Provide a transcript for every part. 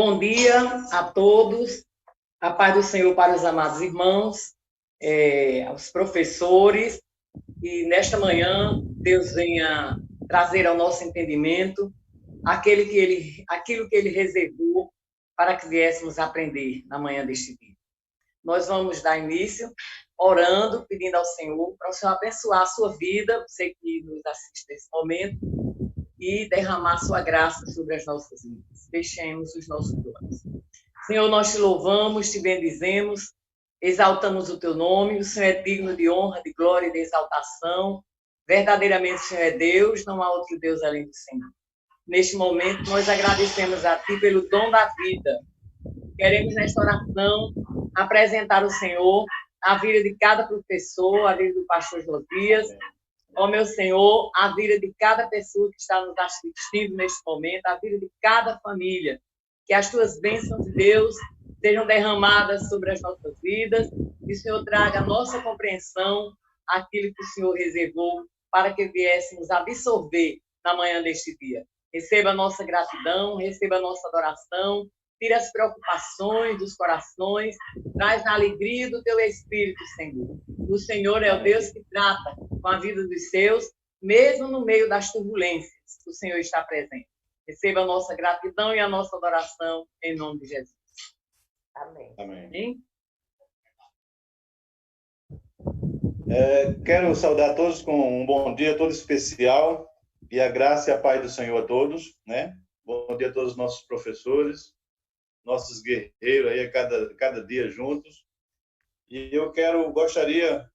Bom dia a todos, a paz do Senhor para os amados irmãos, aos professores, e nesta manhã Deus venha trazer ao nosso entendimento aquilo que Ele reservou para que viéssemos aprender na manhã deste dia. Nós vamos dar início orando, pedindo ao Senhor para o Senhor abençoar a sua vida, você que nos assiste nesse momento, e derramar sua graça sobre as nossas vidas. Fechemos os nossos olhos. Senhor, nós te louvamos, te bendizemos, exaltamos o teu nome, o Senhor é digno de honra, de glória e de exaltação. Verdadeiramente o Senhor é Deus, não há outro Deus além do Senhor. Neste momento, nós agradecemos a Ti pelo dom da vida. Queremos, nesta oração, apresentar ao Senhor a vida de cada professor, a vida do pastor Josias, ó meu Senhor, a vida de cada pessoa que está nos assistindo neste momento, a vida de cada família. Que as tuas bênçãos de Deus sejam derramadas sobre as nossas vidas e o Senhor traga a nossa compreensão aquilo que o Senhor reservou para que viéssemos absorver na manhã deste dia. Receba a nossa gratidão, receba a nossa adoração, tira as preocupações dos corações, traz a alegria do teu Espírito, Senhor. O Senhor é o Deus que trata com a vida dos seus, mesmo no meio das turbulências, o Senhor está presente. Receba a nossa gratidão e a nossa adoração, em nome de Jesus. Amém. Amém. Quero saudar a todos com um bom dia todo especial e a graça e a paz do Senhor a todos, né? Bom dia a todos os nossos professores, nossos guerreiros aí a cada dia juntos. E eu gostaria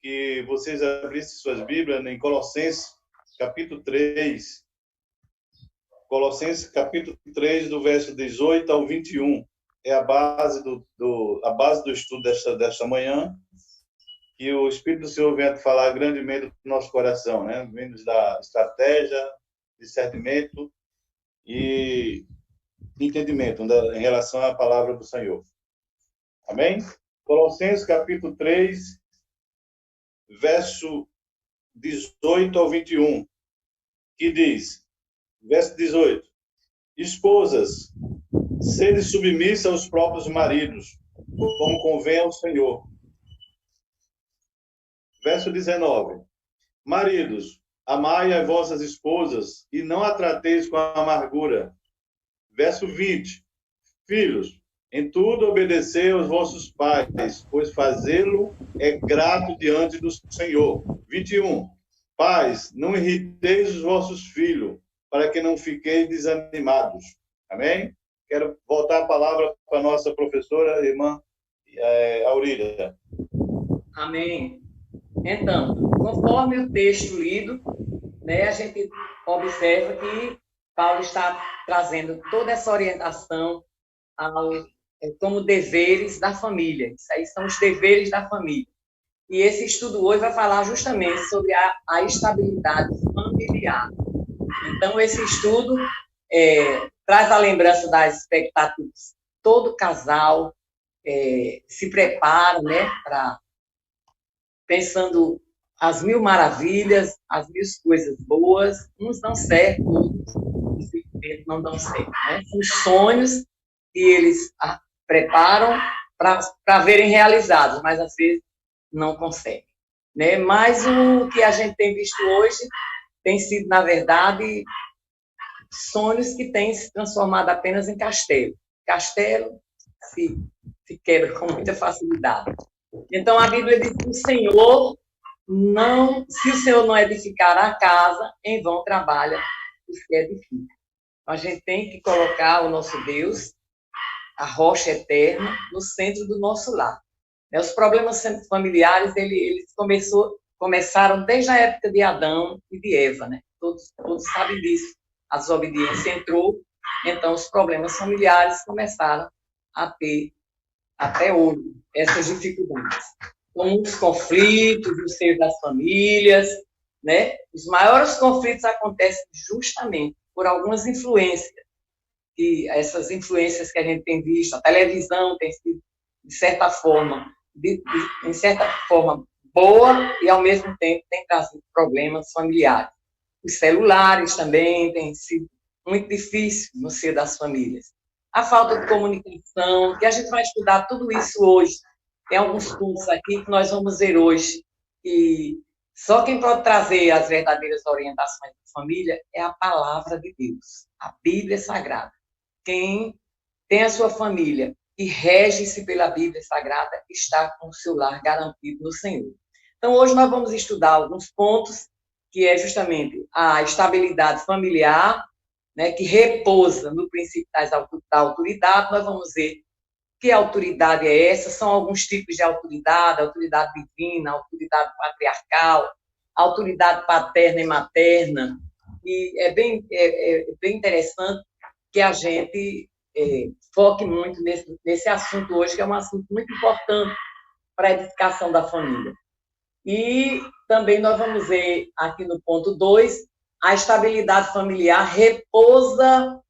que vocês abrissem suas Bíblias em Colossenses, capítulo 3. Colossenses, capítulo 3, do verso 18 ao 21. É a base do estudo desta manhã. E o Espírito do Senhor vem falar grandemente do nosso coração, né? Vem nos dar estratégia, discernimento e entendimento em relação à palavra do Senhor. Amém? Colossenses, capítulo 3, verso 18 ao 21, que diz, verso 18, esposas, sede submissas aos próprios maridos, como convém ao Senhor. Verso 19, maridos, amai as vossas esposas e não a trateis com amargura. Verso 20, filhos, em tudo obedecei aos vossos pais, pois fazê-lo é grato diante do Senhor. 21. Pais, não irriteis os vossos filhos, para que não fiqueis desanimados. Amém? Quero voltar a palavra para a nossa professora, a irmã Aurília. Amém. Então, conforme o texto lido, né, a gente observa que Paulo está trazendo toda essa orientação como deveres da família. Isso aí são os deveres da família. E esse estudo hoje vai falar justamente sobre a estabilidade familiar. Então, esse estudo traz a lembrança das expectativas. Todo casal se prepara, né, pensando as mil maravilhas, as mil coisas boas. Uns dão certo, outros não dão certo. Né? São sonhos que eles preparam para verem realizados, mas às vezes não conseguem. Né? Mas o que a gente tem visto hoje tem sido, na verdade, sonhos que têm se transformado apenas em castelo. Castelo se quebra com muita facilidade. Então, a Bíblia diz que se o Senhor não edificar a casa, em vão trabalha os que edificam. A gente tem que colocar o nosso Deus, a rocha eterna, no centro do nosso lar. Os problemas familiares, eles começaram desde a época de Adão e de Eva, né? Todos sabem disso. A desobediência entrou, então os problemas familiares começaram a ter, até hoje, essas dificuldades. Como os conflitos no seio das famílias, né? Os maiores conflitos acontecem justamente por algumas influências, e essas influências que a gente tem visto, a televisão tem sido, de certa forma boa e, ao mesmo tempo, tem trazido problemas familiares. Os celulares também têm sido muito difíceis no seio das famílias. a falta de comunicação, que a gente vai estudar tudo isso hoje. Tem alguns pontos aqui que nós vamos ver hoje, e só quem pode trazer as verdadeiras orientações da família é a palavra de Deus, a Bíblia Sagrada. Quem tem a sua família e rege-se pela Bíblia Sagrada está com o seu lar garantido no Senhor. Então, hoje nós vamos estudar alguns pontos, que é justamente a estabilidade familiar, né, que repousa no princípio da autoridade. Nós vamos ver que autoridade é essa, são alguns tipos de autoridade, autoridade divina, autoridade patriarcal, autoridade paterna e materna, e é bem interessante que a gente foque muito nesse assunto hoje, que é um assunto muito importante para a edificação da família. E também nós vamos ver aqui no ponto 2, a estabilidade familiar repousa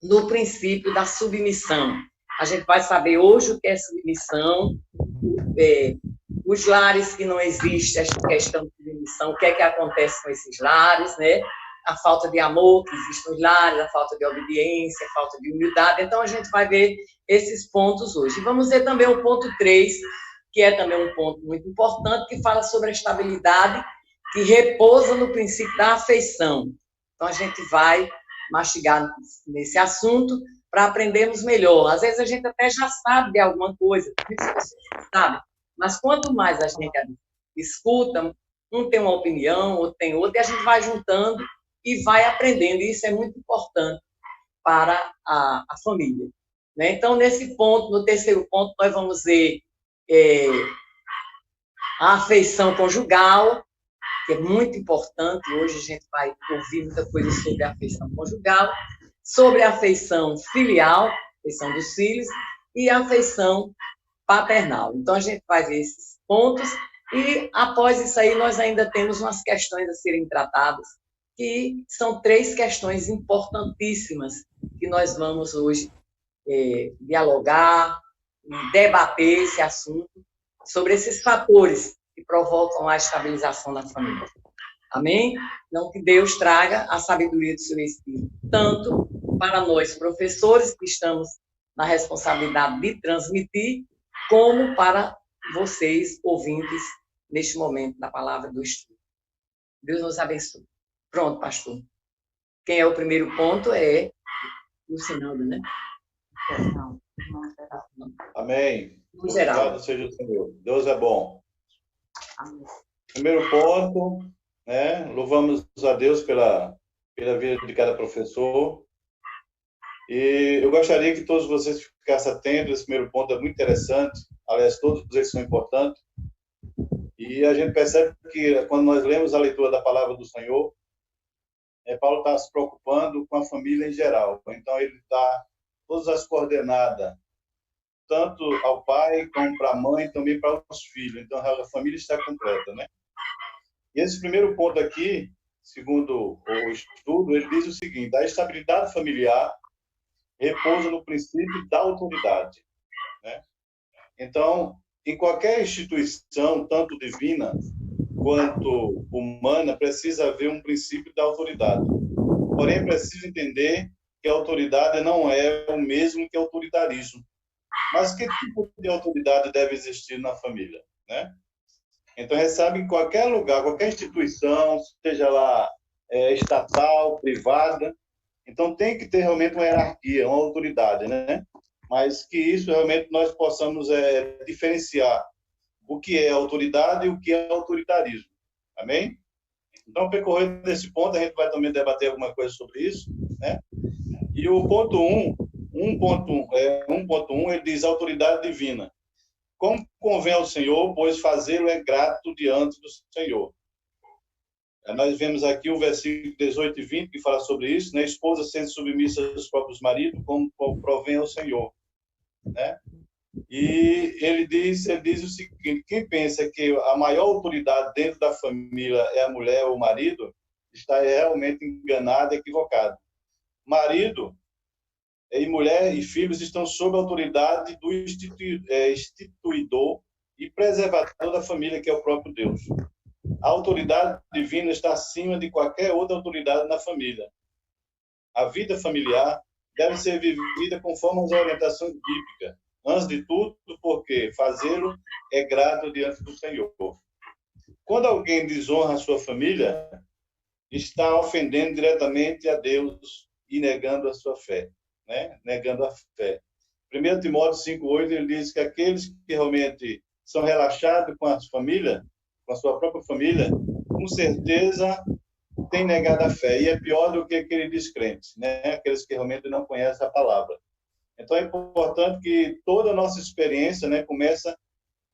no princípio da submissão. A gente vai saber hoje o que é submissão, os lares que não existe essa questão de submissão, o que é que acontece com esses lares, né? A falta de amor que existe nos lares, a falta de obediência, a falta de humildade. Então, a gente vai ver esses pontos hoje. E vamos ver também o ponto 3, que é também um ponto muito importante, que fala sobre a estabilidade que repousa no princípio da afeição. Então, a gente vai mastigar nesse assunto para aprendermos melhor. Às vezes, a gente até já sabe de alguma coisa, sabe? Mas quanto mais a gente escuta, um tem uma opinião, outro tem outra, e a gente vai juntando e vai aprendendo. E isso é muito importante para a família, né? Então, nesse ponto, no terceiro ponto, nós vamos ver a afeição conjugal, que é muito importante. Hoje a gente vai ouvir muita coisa sobre a afeição conjugal, sobre a afeição filial, afeição dos filhos, e a afeição paternal. Então, a gente vai ver esses pontos, e após isso aí, nós ainda temos umas questões a serem tratadas, que são 3 questões importantíssimas que nós vamos hoje dialogar, debater esse assunto, sobre esses fatores que provocam a estabilização da família. Amém? Então, que Deus traga a sabedoria do seu Espírito, tanto para nós, professores, que estamos na responsabilidade de transmitir, como para vocês, ouvintes, neste momento da palavra do estudo. Deus nos abençoe. Pronto, pastor. Quem é o primeiro ponto é o Sinaldo, né? Não. Amém. No geral. Louvado seja o Senhor. Deus é bom. Amém. Primeiro ponto, né? Louvamos a Deus pela vida de cada professor. E eu gostaria que todos vocês ficassem atentos. Esse primeiro ponto é muito interessante. Aliás, todos eles são importantes. E a gente percebe que, quando nós lemos a leitura da palavra do Senhor, Paulo está se preocupando com a família em geral. Então, ele dá todas as coordenadas, tanto ao pai, como para a mãe, também para os filhos. Então, a família está completa, né? E esse primeiro ponto aqui, segundo o estudo, ele diz o seguinte: a estabilidade familiar repousa no princípio da autoridade, né? Então, em qualquer instituição, tanto divina quanto humana, precisa haver um princípio da autoridade. Porém, é preciso entender que a autoridade não é o mesmo que autoritarismo. Mas que tipo de autoridade deve existir na família, né? Então, a gente sabe que em qualquer lugar, qualquer instituição, seja lá estatal, privada, então tem que ter realmente uma hierarquia, uma autoridade, né? Mas que isso realmente nós possamos diferenciar o que é autoridade e o que é autoritarismo. Amém? Então, percorrendo desse ponto, a gente vai também debater alguma coisa sobre isso, né? E o ponto 1.1, ele diz autoridade divina. Como convém ao Senhor, pois fazê-lo é grato diante do Senhor. Nós vemos aqui o versículo 18 e 20, que fala sobre isso, né? Esposa sendo submissa aos próprios maridos, como provém ao Senhor, né? E ele diz o seguinte: quem pensa que a maior autoridade dentro da família é a mulher ou o marido, está realmente enganado, equivocado. Marido e mulher e filhos estão sob a autoridade do instituidor e preservador da família, que é o próprio Deus. A autoridade divina está acima de qualquer outra autoridade na família. A vida familiar deve ser vivida conforme as orientações bíblicas. Antes de tudo, porque fazê-lo é grato diante do Senhor. Quando alguém desonra a sua família, está ofendendo diretamente a Deus e negando a sua fé, né? Negando a fé. 1 Timóteo 5,8, ele diz que aqueles que realmente são relaxados com a família, com a sua própria família, com certeza têm negado a fé. E é pior do que aqueles descrentes, né? Aqueles que realmente não conhecem a palavra. Então, é importante que toda a nossa experiência, né, começa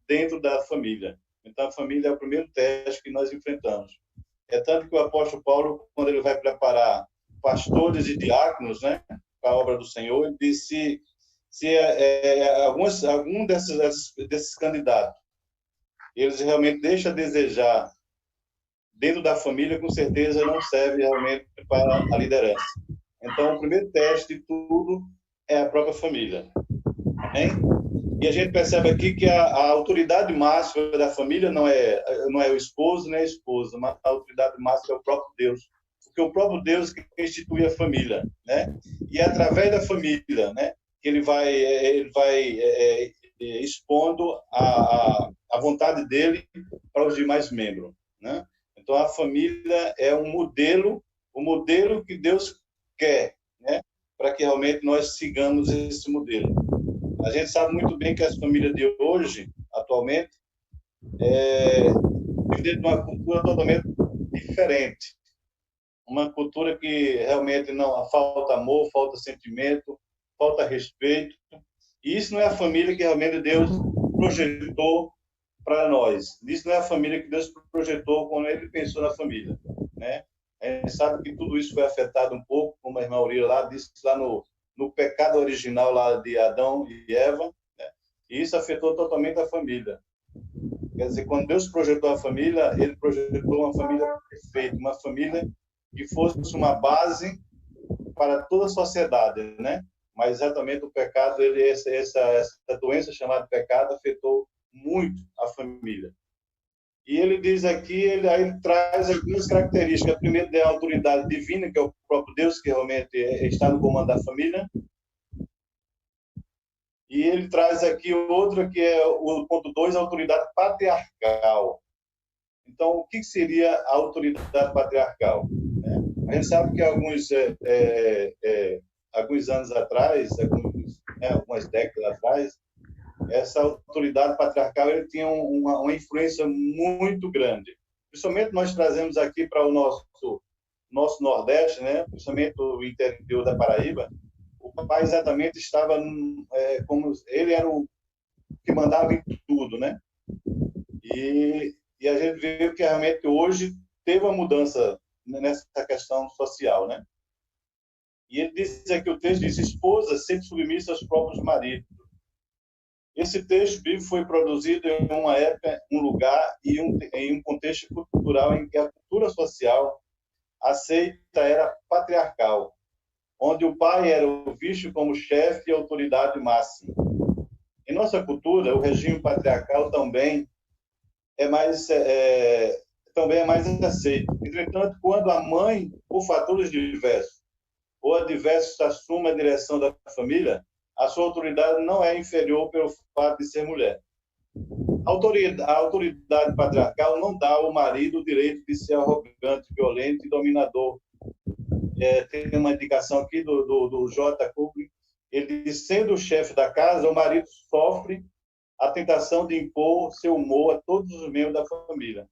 dentro da família. Então, a família é o primeiro teste que nós enfrentamos. É tanto que o apóstolo Paulo, quando ele vai preparar pastores e diáconos, né, para a obra do Senhor, ele diz se algum desses candidatos, eles realmente deixam a desejar dentro da família, com certeza não serve realmente para a liderança. Então, o primeiro teste de tudo é a própria família. Amém? E a gente percebe aqui que a autoridade máxima da família não é o esposo nem a esposa, mas a autoridade máxima é o próprio Deus. Porque o próprio Deus que institui a família, né? E é através da família, né, que ele vai expondo a vontade dele para os demais membros, né? Então, a família é o modelo que Deus quer, né, para que realmente nós sigamos esse modelo. A gente sabe muito bem que as famílias de hoje, atualmente, vivem uma cultura totalmente diferente. Uma cultura que realmente não falta amor, falta sentimento, falta respeito. E isso não é a família que realmente Deus projetou para nós. Isso não é a família que Deus projetou quando Ele pensou na família, né? A gente sabe que tudo isso foi afetado um pouco, como a irmã Aurília lá disse, lá no pecado original lá de Adão e Eva, né? E isso afetou totalmente a família. Quer dizer, quando Deus projetou a família, Ele projetou uma família perfeita, uma família que fosse uma base para toda a sociedade, né? Mas exatamente o pecado, essa doença chamada pecado afetou muito a família. E ele diz aqui, ele traz algumas características. A primeira é a autoridade divina, que é o próprio Deus, que realmente está no comando da família. E ele traz aqui outra, que é o ponto 2, a autoridade patriarcal. Então, o que seria a autoridade patriarcal? A gente sabe que alguns anos atrás, algumas décadas atrás, essa autoridade patriarcal ele tinha uma influência muito grande. Principalmente nós trazemos aqui para o nosso Nordeste, né? Principalmente o interior da Paraíba, o pai exatamente estava como ele era o que mandava em tudo, né? E a gente vê que realmente hoje teve uma mudança nessa questão social, né? E ele diz aqui, o texto diz: esposas sempre submissas aos próprios maridos. Esse texto bíblico foi produzido em uma época, um lugar e em um contexto cultural em que a cultura social aceita era patriarcal, onde o pai era visto como chefe e autoridade máxima. Em nossa cultura, o regime patriarcal também é mais aceito. Entretanto, quando a mãe, por fatores diversos, ou adversos, assume a direção da família, a sua autoridade não é inferior pelo fato de ser mulher. A autoridade patriarcal não dá ao marido o direito de ser arrogante, violento e dominador. Tem uma indicação aqui do J. Cook. Ele diz: sendo o chefe da casa, o marido sofre a tentação de impor seu humor a todos os membros da família.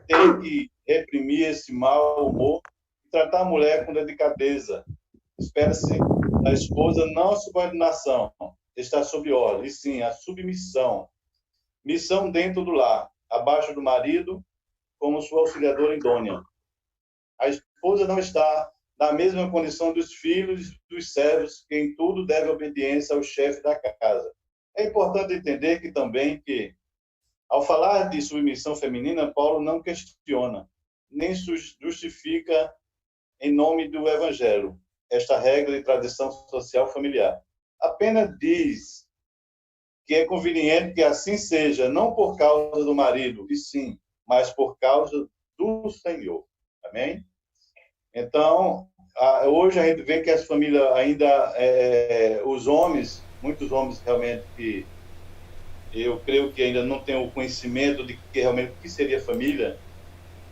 Tem que reprimir esse mau humor e tratar a mulher com delicadeza. Espera-se da esposa não a subordinação, está sob ordem, e sim a submissão. Missão dentro do lar, abaixo do marido, como sua auxiliadora idônea. A esposa não está na mesma condição dos filhos e dos servos, que em tudo deve obediência ao chefe da casa. É importante entender que ao falar de submissão feminina, Paulo não questiona, nem justifica em nome do Evangelho esta regra de tradição social familiar. Apenas diz que é conveniente que assim seja, não por causa do marido, e sim, mas por causa do Senhor. Amém? Então, hoje a gente vê que as famílias ainda, os homens, muitos homens realmente que eu creio que ainda não têm o conhecimento de que realmente o que seria família,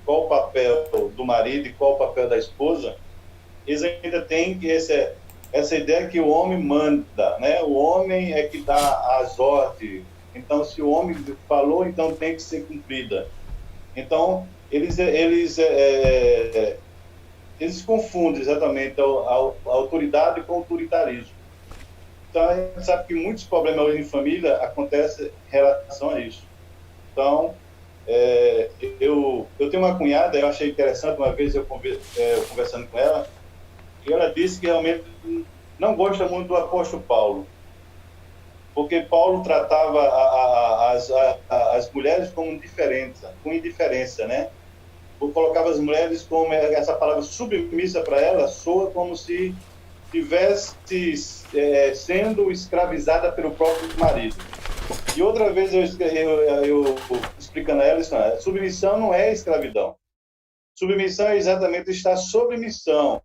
qual o papel do marido e qual o papel da esposa, eles ainda têm que essa ideia que o homem manda, né? O homem é que dá as ordens. Então, se o homem falou, então tem que ser cumprida. Então, eles confundem exatamente a autoridade com o autoritarismo. Então, a gente sabe que muitos problemas hoje em família acontecem em relação a isso. Então, eu tenho uma cunhada, eu achei interessante, uma vez eu conversando com ela, e ela disse que realmente não gosta muito do apóstolo Paulo, porque Paulo tratava as mulheres com indiferença, né? Ou colocava as mulheres como essa palavra submissa para ela, soa como se estivesse sendo escravizada pelo próprio marido. E outra vez eu explicando a ela, submissão não é escravidão. Submissão é exatamente estar sob missão.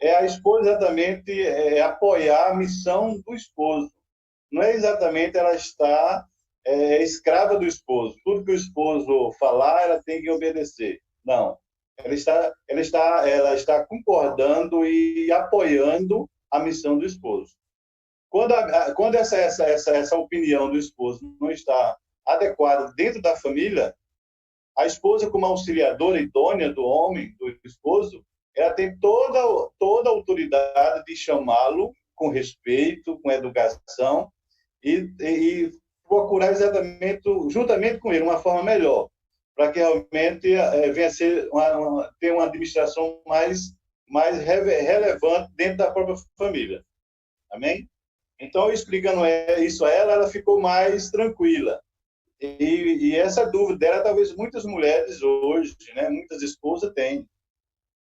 É a esposa exatamente apoiar a missão do esposo. Não é exatamente ela estar escrava do esposo. Tudo que o esposo falar, ela tem que obedecer. Não. Ela está concordando e apoiando a missão do esposo. Quando essa opinião do esposo não está adequada dentro da família, a esposa, como auxiliadora idônea do homem, do esposo, ela tem toda a autoridade de chamá-lo com respeito, com educação e procurar exatamente, juntamente com ele, uma forma melhor, para que realmente venha a ser ter uma administração mais relevante dentro da própria família. Amém? Então, explicando isso a ela, ela ficou mais tranquila. E essa dúvida dela, talvez muitas mulheres hoje, né, muitas esposas têm,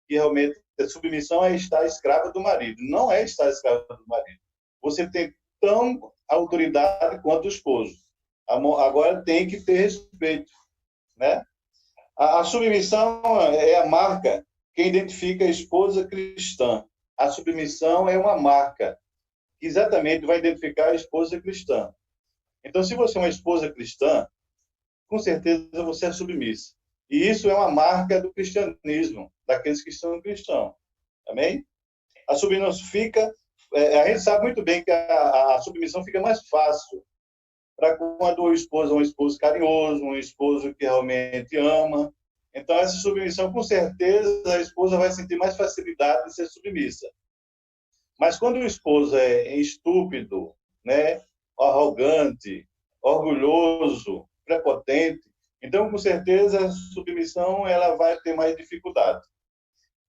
que realmente a submissão é estar escrava do marido. Não é estar escrava do marido. Você tem tão autoridade quanto o esposo. Agora tem que ter respeito, né? A submissão é a marca que identifica a esposa cristã. A submissão é uma marca que exatamente vai identificar a esposa cristã. Então, se você é uma esposa cristã, com certeza você é submissa. E isso é uma marca do cristianismo, daqueles que são cristãos. Amém? A submissão fica... a gente sabe muito bem que a submissão fica mais fácil para quando o esposo é um esposo carinhoso, um esposo que realmente ama. Então, essa submissão, com certeza, a esposa vai sentir mais facilidade de ser submissa. Mas quando o esposo é estúpido, né, arrogante, orgulhoso, prepotente, então, com certeza, a submissão ela vai ter mais dificuldade.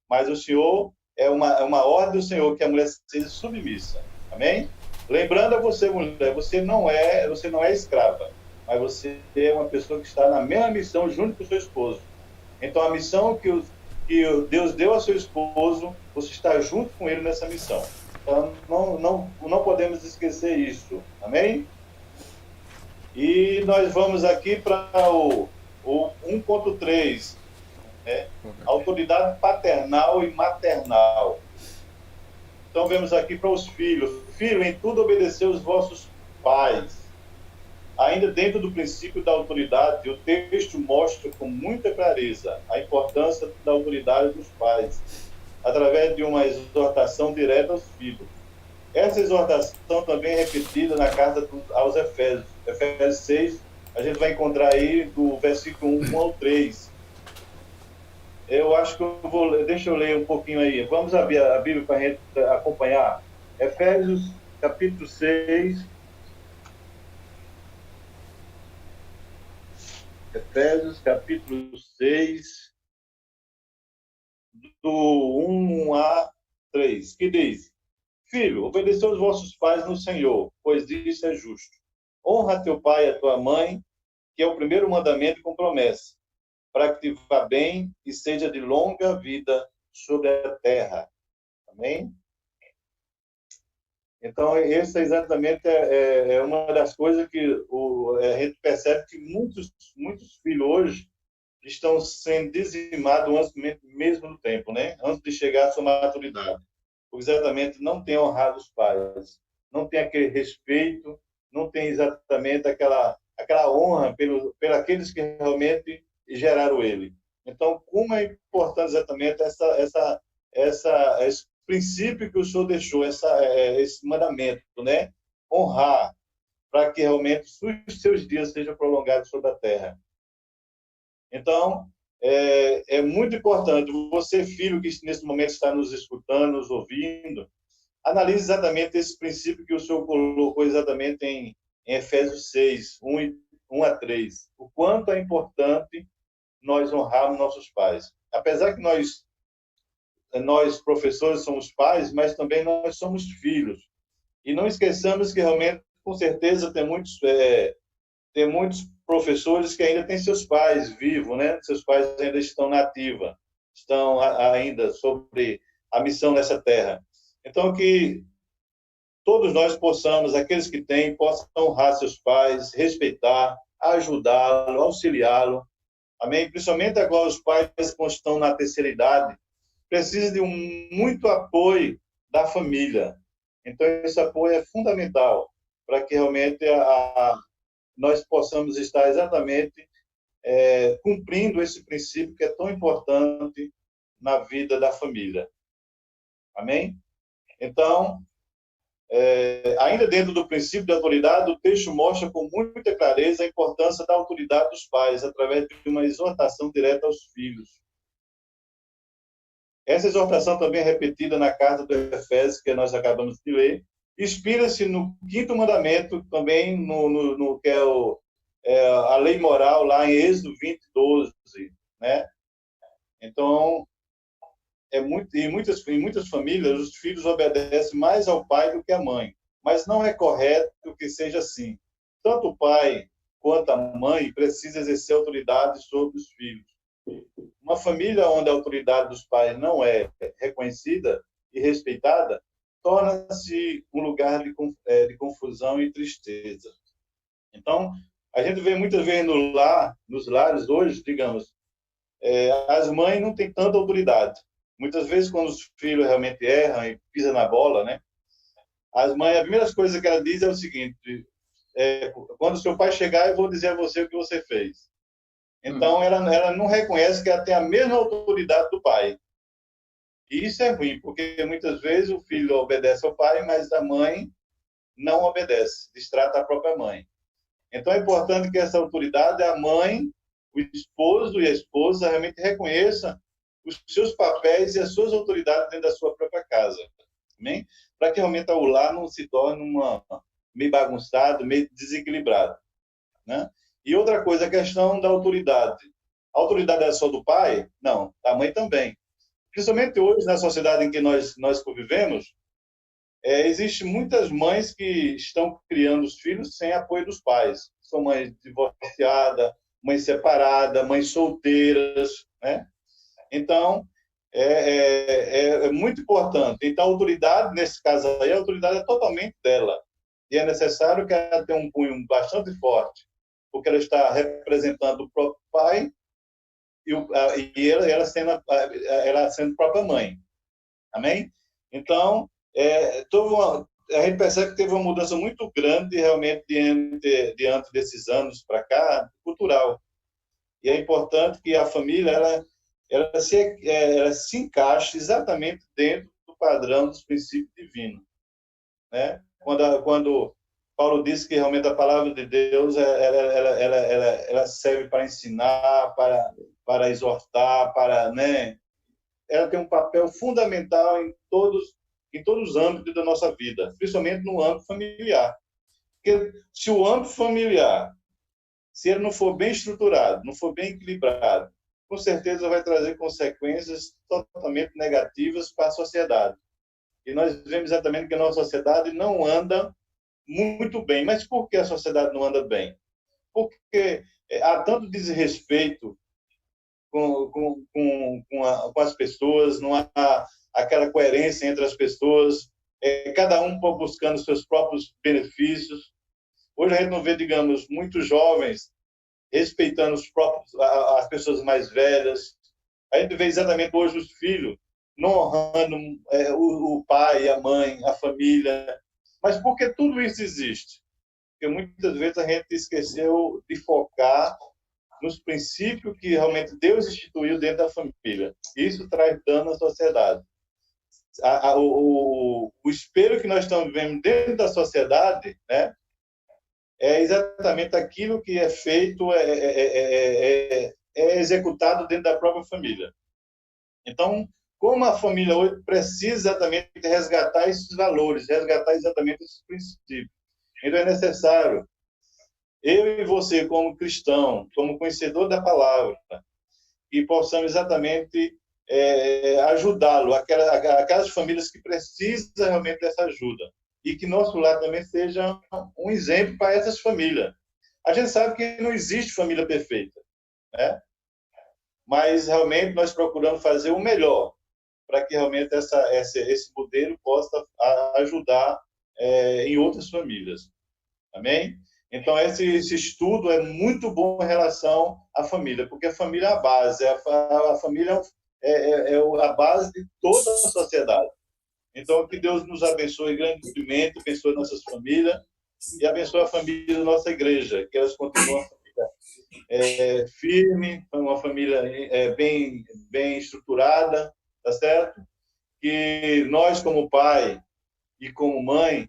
Mas o Senhor, é uma ordem do Senhor que a mulher seja submissa. Amém? Lembrando a você, mulher, você não é escrava, mas você é uma pessoa que está na mesma missão junto com o seu esposo. Então, a missão que Deus deu ao seu esposo, você está junto com ele nessa missão. Então, não podemos esquecer isso. Amém? E nós vamos aqui para o 1.3, né? Autoridade paternal e maternal. Então, vemos aqui para os filhos. Filho, em tudo obedecer os vossos pais. Ainda dentro do princípio da autoridade, o texto mostra com muita clareza a importância da autoridade dos pais, através de uma exortação direta aos filhos. Essa exortação também é repetida na carta aos Efésios. Efésios 6, a gente vai encontrar aí do versículo 1 ao 3. Eu acho que deixa eu ler um pouquinho aí. Vamos abrir a Bíblia para a gente acompanhar. Efésios, capítulo 6. Efésios, capítulo 6, do 1 a 3, que diz: Filho, obedecei aos vossos pais no Senhor, pois isso é justo. Honra teu pai e a tua mãe, que é o primeiro mandamento com promessa, para que te vá bem e seja de longa vida sobre a terra. Amém? Então, essa exatamente é uma das coisas que a gente percebe que muitos filhos hoje estão sendo dizimados antes mesmo do tempo, né? Antes de chegar à sua maturidade. Porque exatamente não tem honrado os pais, não tem aquele respeito, não tem exatamente aquela honra pelos aqueles que realmente geraram ele. Então, como é importante exatamente esse princípio que o Senhor deixou, esse mandamento, né? Honrar, para que realmente os seus dias sejam prolongados sobre a terra. Então, é muito importante, você, filho, que nesse momento está nos escutando, nos ouvindo, analise exatamente esse princípio que o Senhor colocou exatamente em Efésios 6, 1 a 3. O quanto é importante nós honrarmos nossos pais. Apesar que nós professores somos pais, mas também nós somos filhos. E não esqueçamos que realmente, com certeza, tem muitos professores que ainda têm seus pais vivos, né? Seus pais ainda estão na ativa, estão ainda sobre a missão nessa terra. Então, que todos nós possamos, aqueles que têm, possam honrar seus pais, respeitar, ajudá-lo, auxiliá-lo. Amém? Principalmente agora os pais que estão na terceira idade, precisam de muito apoio da família. Então, esse apoio é fundamental para que realmente nós possamos estar exatamente cumprindo esse princípio que é tão importante na vida da família. Amém? Então, ainda dentro do princípio da autoridade, o texto mostra com muita clareza a importância da autoridade dos pais, através de uma exortação direta aos filhos. Essa exortação também é repetida na carta do Efésios, que nós acabamos de ler, inspira-se no quinto mandamento, também no que é a lei moral, lá em Êxodo 20, 12, né? Então, em muitas famílias, os filhos obedecem mais ao pai do que à mãe, mas não é correto que seja assim. Tanto o pai quanto a mãe precisam exercer autoridade sobre os filhos. Uma família onde a autoridade dos pais não é reconhecida e respeitada, torna-se um lugar de confusão e tristeza. Então, a gente vê muitas vezes nos lares hoje, digamos, as mães não têm tanta autoridade. Muitas vezes, quando os filhos realmente erram e pisam na bola, né? As mães, a primeira coisa que ela diz é o seguinte: quando o seu pai chegar, eu vou dizer a você o que você fez. Então, ela não reconhece que ela tem a mesma autoridade do pai. E isso é ruim, porque muitas vezes o filho obedece ao pai, mas a mãe não obedece, destrata a própria mãe. Então, é importante que essa autoridade, a mãe, o esposo e a esposa, realmente reconheçam os seus papéis e as suas autoridades dentro da sua própria casa. Amém? Para que realmente o lar não se torne meio bagunçado, meio desequilibrado. Né? E outra coisa, a questão da autoridade. A autoridade é só do pai? Não, da mãe também. Principalmente hoje, na sociedade em que nós convivemos, existem muitas mães que estão criando os filhos sem apoio dos pais. São mães divorciadas, mães separadas, mães solteiras, né? Então, é muito importante. Então, a autoridade, nesse caso aí, a autoridade é totalmente dela. E é necessário que ela tenha um punho bastante forte, porque ela está representando o próprio pai e ela sendo própria mãe. Amém? Então, a gente percebe que teve uma mudança muito grande realmente diante desses anos para cá, cultural. E é importante que a família ela se encaixe exatamente dentro do padrão dos princípios divinos. Né? Quando Paulo disse que realmente a palavra de Deus ela serve para ensinar, para exortar, né? Ela tem um papel fundamental em todos os âmbitos da nossa vida, principalmente no âmbito familiar. Porque se o âmbito familiar, se ele não for bem estruturado, não for bem equilibrado, com certeza vai trazer consequências totalmente negativas para a sociedade. E nós vemos exatamente que a nossa sociedade não anda muito bem. Mas por que a sociedade não anda bem? Porque há tanto desrespeito com as pessoas, não há aquela coerência entre as pessoas, cada um buscando seus próprios benefícios. Hoje a gente não vê, digamos, muitos jovens respeitando as pessoas mais velhas. A gente vê exatamente hoje os filhos não honrando o pai, a mãe, a família. Mas por que tudo isso existe? Porque muitas vezes a gente esqueceu de focar nos princípios que realmente Deus instituiu dentro da família. Isso traz dano à sociedade. O espelho que nós estamos vivendo dentro da sociedade, né, é exatamente aquilo que é feito, é executado dentro da própria família. Então, como a família hoje precisa exatamente resgatar esses valores, resgatar exatamente esses princípios. Então, é necessário, eu e você, como cristão, como conhecedor da palavra, que possamos exatamente ajudá-lo, aquelas famílias que precisam realmente dessa ajuda. E que nosso lar também seja um exemplo para essas famílias. A gente sabe que não existe família perfeita, né? Mas realmente nós procuramos fazer o melhor para que realmente esse modelo possa ajudar em outras famílias. Amém? Então, esse estudo é muito bom em relação à família, porque a família é a base, a família é a base de toda a sociedade. Então, que Deus nos abençoe grandemente, abençoe nossas famílias e abençoe a família da nossa igreja, que elas continuem uma família firme, uma família bem estruturada, tá certo? Que nós, como pai e como mãe,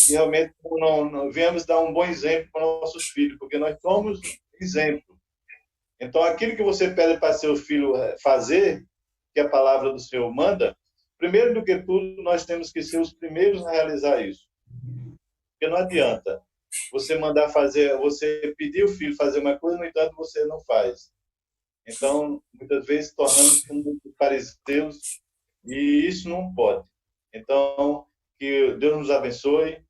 realmente não viemos dar um bom exemplo para nossos filhos, porque nós somos exemplo. Então, aquilo que você pede para seu filho fazer, que a palavra do Senhor manda, primeiro do que tudo, nós temos que ser os primeiros a realizar isso. Porque não adianta você mandar fazer, você pedir o filho fazer uma coisa, no entanto, você não faz. Então, muitas vezes, tornamos como fariseus, e isso não pode. Então, que Deus nos abençoe,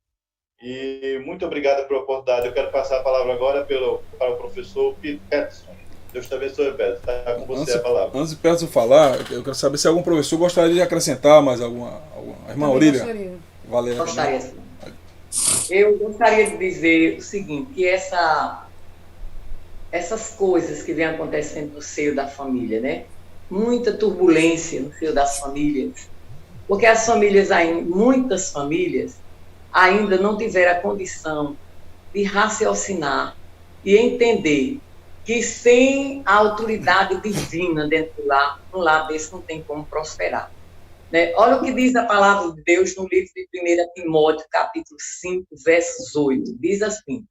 e muito obrigado pela oportunidade. Eu quero passar a palavra agora para o professor Peterson. Deus te abençoe, Pedro. Está com você a palavra. Antes de Pedro falar, eu quero saber se algum professor gostaria de acrescentar mais alguma. Irmã Aurília? Valéria. Gostaria. Eu gostaria de dizer o seguinte, que essas coisas que vêm acontecendo no seio da família, né? Muita turbulência no seio das famílias, porque as famílias, muitas famílias, ainda não tiveram a condição de raciocinar e entender que sem a autoridade divina dentro do lar, um lar desse não tem como prosperar. Né? Olha o que diz a palavra de Deus no livro de 1 Timóteo, capítulo 5, versos 8. Diz assim: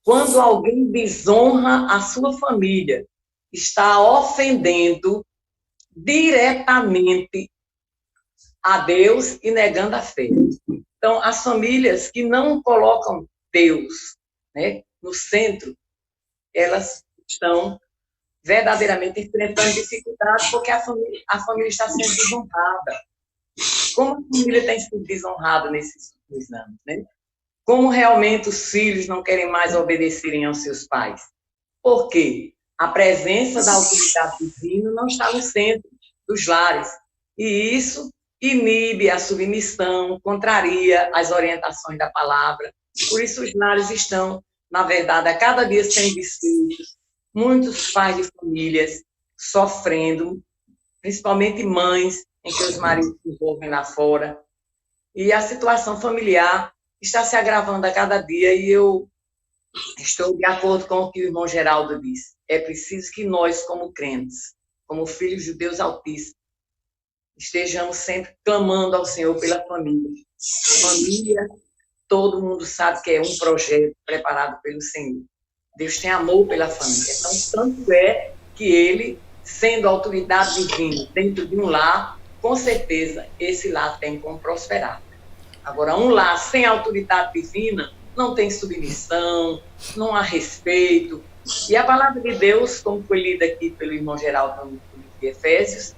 quando alguém desonra a sua família, está ofendendo diretamente a Deus e negando a fé. Então, as famílias que não colocam Deus, né, no centro, elas estão verdadeiramente enfrentando dificuldades porque a família está sendo desonrada. Como a família tem sido desonrada nesses últimos anos, né? Como realmente os filhos não querem mais obedecerem aos seus pais? Por quê? A presença da autoridade divina não está no centro dos lares. E isso inibe a submissão, contraria as orientações da palavra. Por isso os lares estão, na verdade, a cada dia sendo desfeitos. Muitos pais de famílias sofrendo, principalmente mães, em que os maridos se envolvem lá fora. E a situação familiar está se agravando a cada dia, e eu estou de acordo com o que o irmão Geraldo disse. É preciso que nós, como crentes, como filhos de Deus Altíssimo, estejamos sempre clamando ao Senhor pela família. Família, todo mundo sabe que é um projeto preparado pelo Senhor. Deus tem amor pela família. Então, tanto é que ele, sendo autoridade divina dentro de um lar, com certeza esse lar tem como prosperar. Agora, um lar sem autoridade divina não tem submissão, não há respeito. E a palavra de Deus, como foi lida aqui pelo irmão Geraldo no livro de Efésios,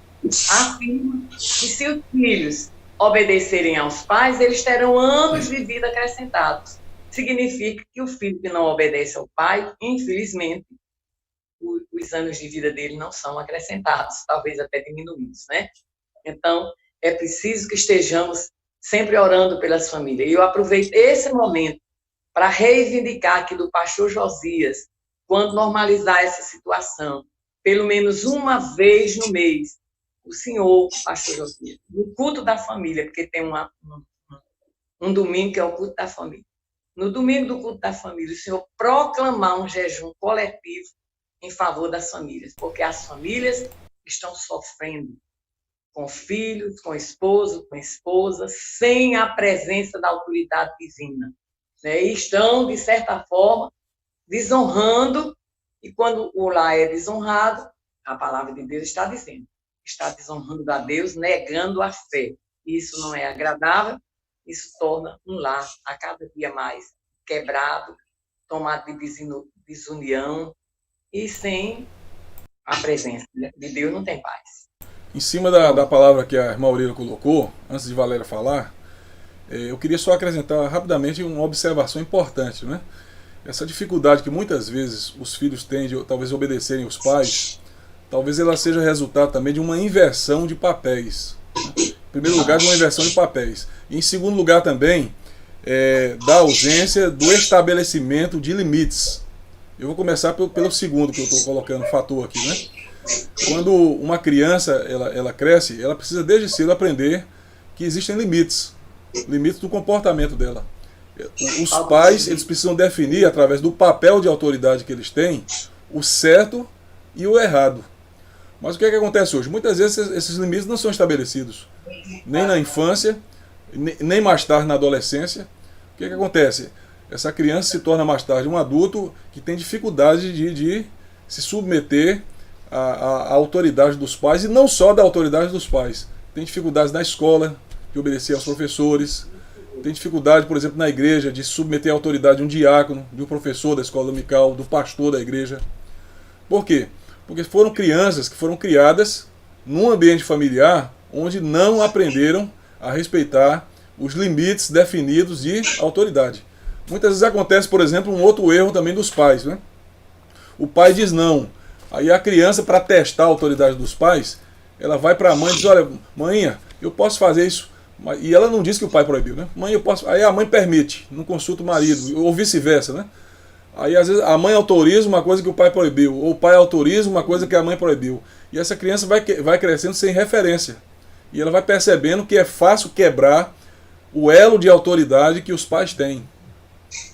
afirma que se os filhos obedecerem aos pais, eles terão anos de vida acrescentados. Significa que o filho que não obedece ao pai, infelizmente, os anos de vida dele não são acrescentados, talvez até diminuídos, né? Então, é preciso que estejamos sempre orando pelas famílias. E eu aproveito esse momento para reivindicar aqui do pastor Josias quando normalizar essa situação, pelo menos uma vez no mês, o senhor, pastor Josias, no culto da família, porque tem um domingo que é o culto da família. No domingo do culto da família, o senhor proclamar um jejum coletivo em favor das famílias, porque as famílias estão sofrendo com filhos, com esposo, com esposa, sem a presença da autoridade divina. Né? E estão, de certa forma, desonrando, e quando o lar é desonrado, a palavra de Deus está dizendo, está desonrando a Deus, negando a fé. Isso não é agradável, isso torna um lar a cada dia mais quebrado, tomado de desunião, e sem a presença de Deus não tem paz. Em cima da palavra que a irmã Aurília colocou, antes de Valéria falar, eu queria só acrescentar rapidamente uma observação importante, né? Essa dificuldade que muitas vezes os filhos têm de talvez obedecerem os pais, talvez ela seja resultado também de uma inversão de papéis. Em primeiro lugar, de uma inversão de papéis. E em segundo lugar também, da ausência do estabelecimento de limites. Eu vou começar pelo segundo que eu estou colocando, fator aqui, né? Quando uma criança ela cresce, ela precisa desde cedo aprender que existem limites do comportamento dela. Os pais, eles precisam definir, através do papel de autoridade que eles têm, o certo e o errado. Mas o que é que acontece hoje? Muitas vezes esses limites não são estabelecidos, nem na infância, nem mais tarde na adolescência. O que é que acontece? Essa criança se torna mais tarde um adulto que tem dificuldade de se submeter à autoridade dos pais, e não só da autoridade dos pais. Tem dificuldades na escola, de obedecer aos professores. Tem dificuldade, por exemplo, na igreja, de submeter à autoridade de um diácono, de um professor da escola dominical, do pastor da igreja. Por quê? Porque foram crianças que foram criadas num ambiente familiar onde não aprenderam a respeitar os limites definidos de autoridade. Muitas vezes acontece, por exemplo, um outro erro também dos pais, né? O pai diz não. Aí a criança, para testar a autoridade dos pais, ela vai para a mãe e diz, olha, mãe, eu posso fazer isso. E ela não diz que o pai proibiu, né? Mãe, eu posso. Aí a mãe permite, não consulta o marido, ou vice-versa, né? Aí às vezes a mãe autoriza uma coisa que o pai proibiu, ou o pai autoriza uma coisa que a mãe proibiu. E essa criança vai crescendo sem referência. E ela vai percebendo que é fácil quebrar o elo de autoridade que os pais têm.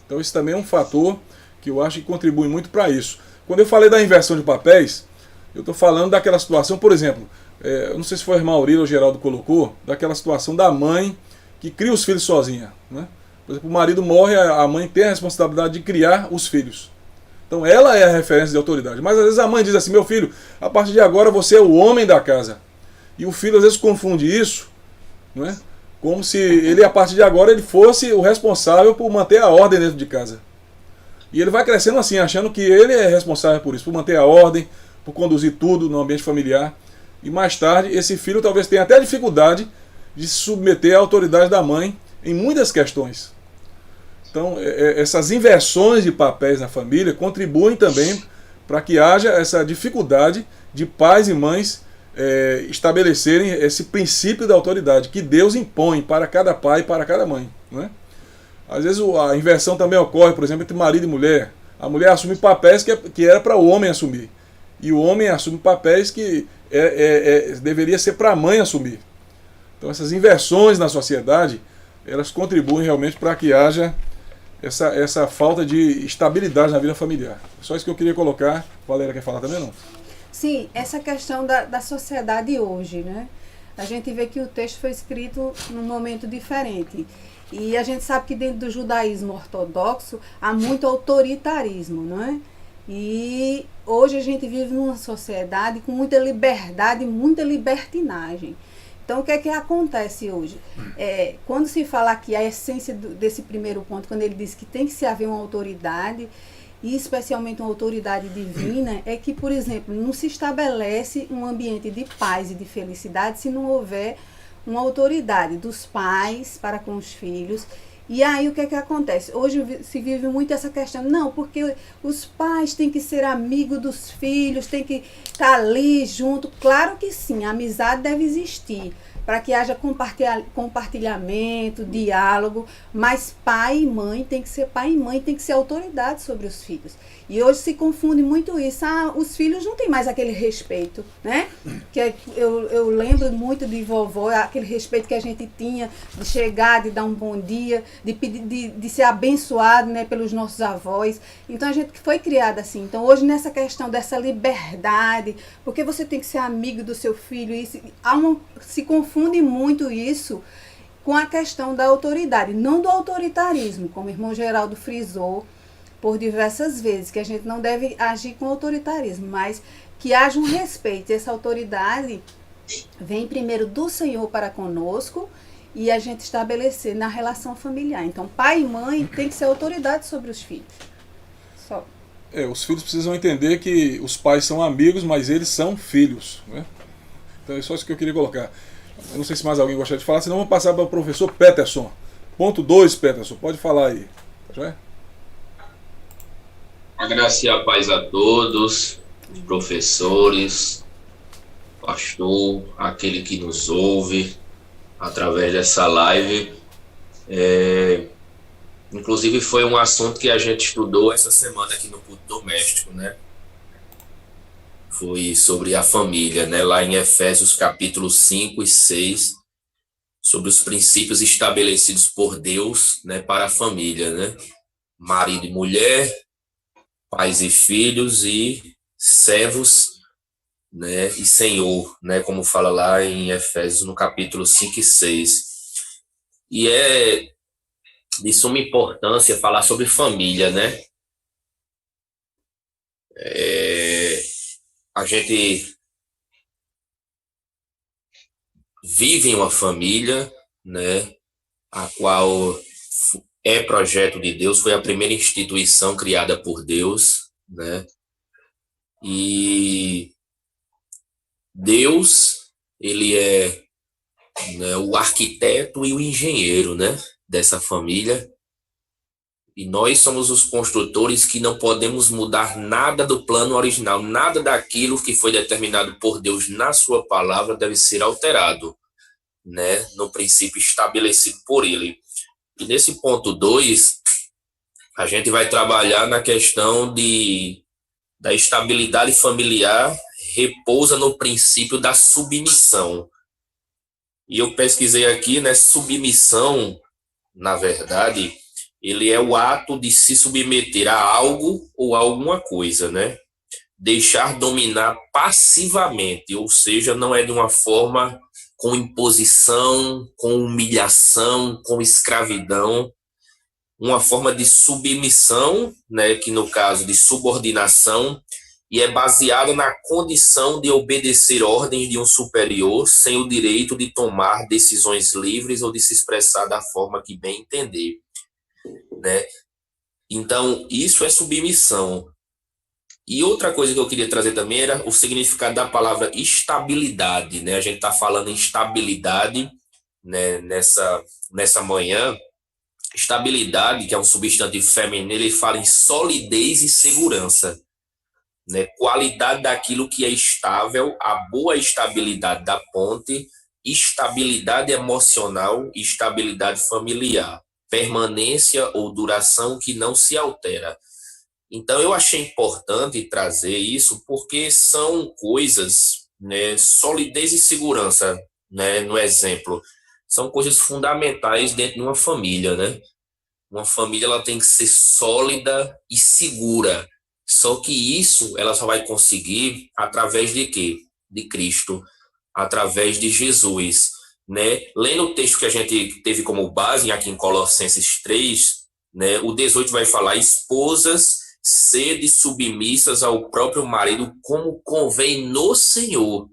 Então isso também é um fator que eu acho que contribui muito para isso. Quando eu falei da inversão de papéis, eu estou falando daquela situação, por exemplo, eu não sei se foi a irmã Aurília ou o Geraldo colocou, daquela situação da mãe que cria os filhos sozinha, né? Por exemplo, o marido morre, a mãe tem a responsabilidade de criar os filhos. Então ela é a referência de autoridade. Mas às vezes a mãe diz assim, meu filho, a partir de agora você é o homem da casa. E o filho às vezes confunde isso, não é? Como se ele, a partir de agora, ele fosse o responsável por manter a ordem dentro de casa. E ele vai crescendo assim, achando que ele é responsável por isso, por manter a ordem, por conduzir tudo no ambiente familiar. E mais tarde, esse filho talvez tenha até dificuldade de se submeter à autoridade da mãe em muitas questões. Então, essas inversões de papéis na família contribuem também para que haja essa dificuldade de pais e mães estabelecerem esse princípio da autoridade que Deus impõe para cada pai e para cada mãe, não é? Às vezes a inversão também ocorre, por exemplo, entre marido e mulher. A mulher assume papéis que era para o homem assumir. E o homem assume papéis que deveria ser para a mãe assumir. Então essas inversões na sociedade, elas contribuem realmente para que haja essa falta de estabilidade na vida familiar. Só isso que eu queria colocar. Valéria quer falar também, não? Sim, essa questão da sociedade hoje, né? A gente vê que o texto foi escrito num momento diferente. E a gente sabe que dentro do judaísmo ortodoxo há muito autoritarismo, não é? E hoje a gente vive numa sociedade com muita liberdade, muita libertinagem. Então, o que é que acontece hoje? Quando se fala aqui a essência desse primeiro ponto, quando ele diz que tem que se haver uma autoridade, e especialmente uma autoridade divina, é que, por exemplo, não se estabelece um ambiente de paz e de felicidade se não houver uma autoridade dos pais para com os filhos. E aí o que é que acontece? Hoje se vive muito essa questão, não, porque os pais têm que ser amigos dos filhos, têm que estar ali junto. Claro que sim, a amizade deve existir, para que haja compartilhamento, diálogo, mas pai e mãe tem que ser pai e mãe, tem que ser autoridade sobre os filhos. E hoje se confunde muito isso. Os filhos não têm mais aquele respeito, né? Que eu lembro muito de vovó, aquele respeito que a gente tinha de chegar, de dar um bom dia, de pedir, de ser abençoado, né, pelos nossos avós. Então a gente foi criada assim. Então hoje nessa questão dessa liberdade, porque você tem que ser amigo do seu filho, se confunde muito isso com a questão da autoridade, não do autoritarismo, como o irmão Geraldo frisou por diversas vezes, que a gente não deve agir com autoritarismo, mas que haja um respeito. Essa autoridade vem primeiro do Senhor para conosco e a gente estabelecer na relação familiar. Então, pai e mãe tem que ser autoridade sobre os filhos. Só. Os filhos precisam entender que os pais são amigos, mas eles são filhos, né? Então é só isso que eu queria colocar. Eu não sei se mais alguém gostaria de falar, senão vamos passar para o professor Peterson. Ponto 2, Peterson, pode falar aí. Tá joia? A graça e a paz a todos, professores, pastor, aquele que nos ouve através dessa live. Inclusive foi um assunto que a gente estudou essa semana aqui no culto doméstico, né? Foi sobre a família, né? Lá em Efésios capítulo 5 e 6, sobre os princípios estabelecidos por Deus, né, para a família, né? Marido e mulher, pais e filhos e servos, né, e senhor, né, como fala lá em Efésios no capítulo 5 e 6. E é de suma importância falar sobre família, né? A gente vive em uma família, né, a qual é projeto de Deus, foi a primeira instituição criada por Deus, né? E Deus, ele é, né, o arquiteto e o engenheiro, né, dessa família. E nós somos os construtores que não podemos mudar nada do plano original, nada daquilo que foi determinado por Deus na sua palavra deve ser alterado, né, no princípio estabelecido por ele. E nesse ponto 2, a gente vai trabalhar na questão da estabilidade familiar, repousa no princípio da submissão. E eu pesquisei aqui, né, submissão, na verdade, ele é o ato de se submeter a algo ou a alguma coisa, né? Deixar dominar passivamente, ou seja, não é de uma forma com imposição, com humilhação, com escravidão, uma forma de submissão, né, que no caso de subordinação, e é baseada na condição de obedecer ordens de um superior sem o direito de tomar decisões livres ou de se expressar da forma que bem entender, né? Então, isso é submissão. E outra coisa que eu queria trazer também era o significado da palavra estabilidade, né? A gente está falando em estabilidade, né, nessa manhã. Estabilidade, que é um substantivo feminino, ele fala em solidez e segurança, né? Qualidade daquilo que é estável, a boa estabilidade da ponte, estabilidade emocional e estabilidade familiar, permanência ou duração que não se altera. Então, eu achei importante trazer isso porque são coisas, né, solidez e segurança, né, no exemplo, são coisas fundamentais dentro de uma família, né? Uma família, ela tem que ser sólida e segura. Só que isso ela só vai conseguir através de quê? De Cristo, através de Jesus, né? Lendo o texto que a gente teve como base aqui em Colossenses 3, né, o 18 vai falar: esposas, sede submissas ao próprio marido, como convém no Senhor.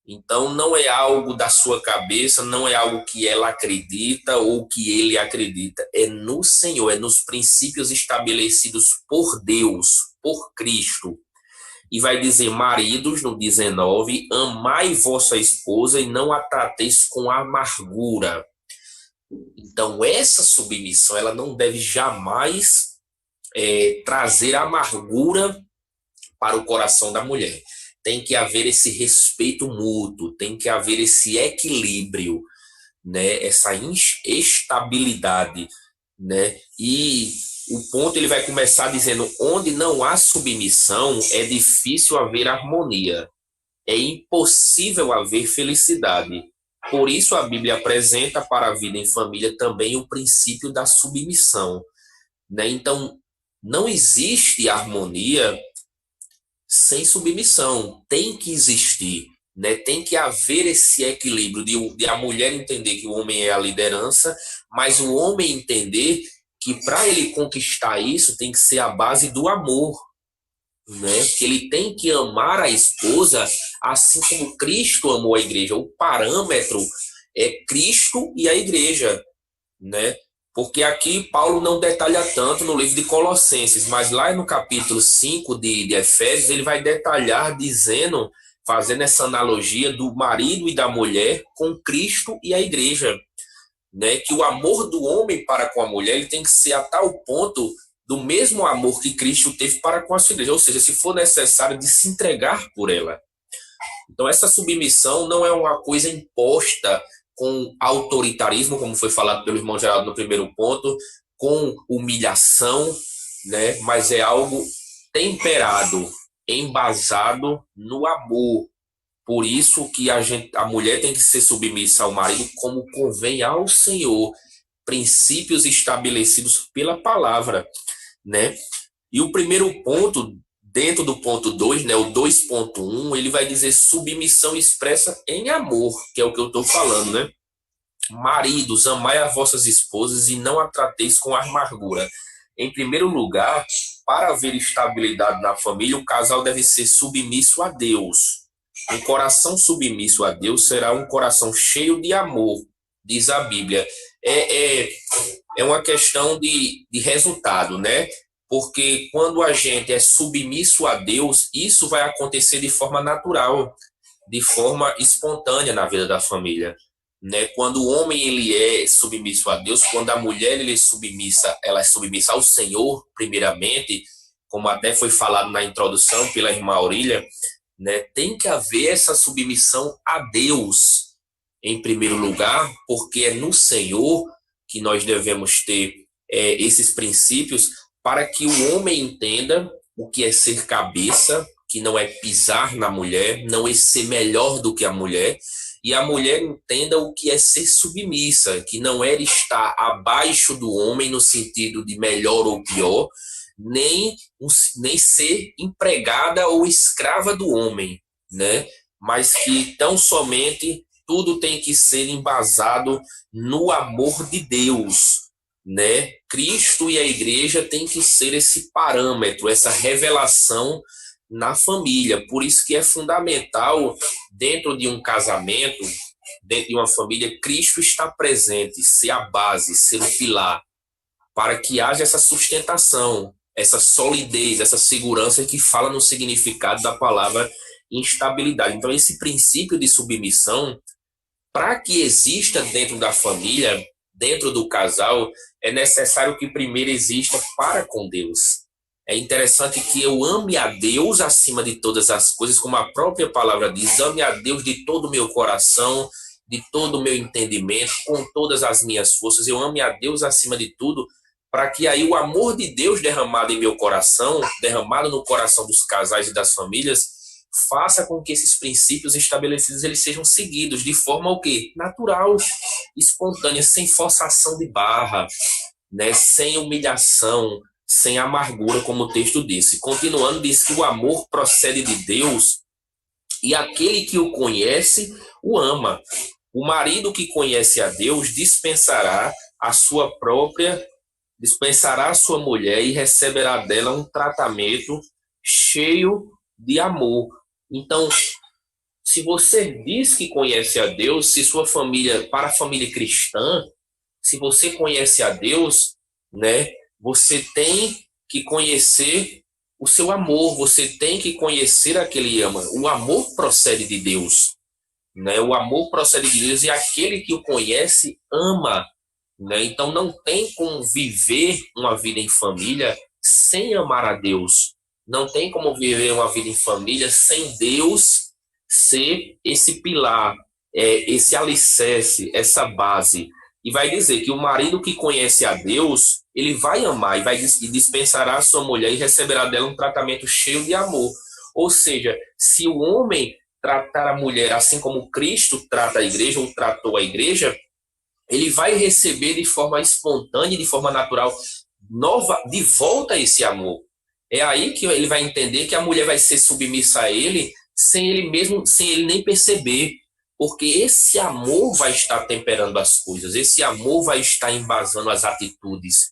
Então, não é algo da sua cabeça, não é algo que ela acredita ou que ele acredita. É no Senhor, é nos princípios estabelecidos por Deus, por Cristo. E vai dizer: maridos, no 19, amai vossa esposa e não a trateis com amargura. Então, essa submissão, ela não deve jamais trazer amargura para o coração da mulher. tem que haver esse respeito mútuo, tem que haver esse equilíbrio, né? Essa estabilidade, né? E o ponto ele vai começar dizendo: onde não há submissão, é difícil haver harmonia, é impossível haver felicidade. Por isso a Bíblia apresenta para a vida em família também o princípio da submissão, né? Então, não existe harmonia sem submissão, tem que existir, né? Tem que haver esse equilíbrio de a mulher entender que o homem é a liderança, mas o homem entender que para ele conquistar isso tem que ser a base do amor, né? Que ele tem que amar a esposa assim como Cristo amou a igreja. O parâmetro é Cristo e a igreja, né? Porque aqui Paulo não detalha tanto no livro de Colossenses, mas lá no capítulo 5 de Efésios, ele vai detalhar dizendo, fazendo essa analogia do marido e da mulher com Cristo e a igreja, né? Que o amor do homem para com a mulher ele tem que ser a tal ponto do mesmo amor que Cristo teve para com a sua igreja, ou seja, se for necessário, de se entregar por ela. Então, essa submissão não é uma coisa imposta com autoritarismo, como foi falado pelo irmão Geraldo no primeiro ponto, com humilhação, né? Mas é algo temperado, embasado no amor. Por isso que a mulher tem que ser submissa ao marido como convém ao Senhor, princípios estabelecidos pela palavra, né? E o primeiro ponto, dentro do ponto 2, né, o 2.1, ele vai dizer submissão expressa em amor, que é o que eu estou falando, né? Maridos, amai as vossas esposas e não a trateis com amargura. Em primeiro lugar, para haver estabilidade na família, o casal deve ser submisso a Deus. Um coração submisso a Deus será um coração cheio de amor, diz a Bíblia. É uma questão de resultado, né? Porque quando a gente é submisso a Deus, isso vai acontecer de forma natural, de forma espontânea na vida da família, né? Quando o homem ele é submisso a Deus, quando a mulher ela é submissa ao Senhor, primeiramente, como até foi falado na introdução pela irmã Aurília, né? Tem que haver essa submissão a Deus em primeiro lugar, porque é no Senhor que nós devemos ter esses princípios para que o homem entenda o que é ser cabeça, que não é pisar na mulher, não é ser melhor do que a mulher, e a mulher entenda o que é ser submissa, que não é estar abaixo do homem no sentido de melhor ou pior, nem ser empregada ou escrava do homem, né? Mas que tão somente tudo tem que ser embasado no amor de Deus, né? Cristo e a igreja tem que ser esse parâmetro, essa revelação na família. Por isso que é fundamental, dentro de um casamento, dentro de uma família, Cristo está presente, ser a base, ser o pilar, para que haja essa sustentação, essa solidez, essa segurança que fala no significado da palavra instabilidade. Então, esse princípio de submissão, para que exista dentro da família, dentro do casal, é necessário que primeiro exista para com Deus. É interessante que eu ame a Deus acima de todas as coisas, como a própria palavra diz, ame a Deus de todo o meu coração, de todo o meu entendimento, com todas as minhas forças. Eu ame a Deus acima de tudo, para que aí o amor de Deus derramado em meu coração, derramado no coração dos casais e das famílias, faça com que esses princípios estabelecidos eles sejam seguidos de forma o quê? Natural, espontânea, sem forçação de barra, né? Sem humilhação, sem amargura, como o texto disse. Continuando, diz que o amor procede de Deus e aquele que o conhece o ama. O marido que conhece a Deus dispensará a sua mulher e receberá dela um tratamento cheio de amor. Então, se você diz que conhece a Deus, se sua família, para a família cristã, se você conhece a Deus, né, você tem que conhecer o seu amor, você tem que conhecer aquele ama. O amor procede de Deus, né? O amor procede de Deus e aquele que o conhece ama, né? Então não tem como viver uma vida em família sem amar a Deus, Não tem como viver uma vida em família sem Deus ser esse pilar, esse alicerce, essa base. E vai dizer que o marido que conhece a Deus, ele vai amar e dispensará a sua mulher e receberá dela um tratamento cheio de amor. Ou seja, se o homem tratar a mulher assim como Cristo trata a igreja ou tratou a igreja, ele vai receber de forma espontânea, de forma natural, de volta esse amor. É aí que ele vai entender que a mulher vai ser submissa a ele sem ele nem perceber, porque esse amor vai estar temperando as coisas, esse amor vai estar embasando as atitudes,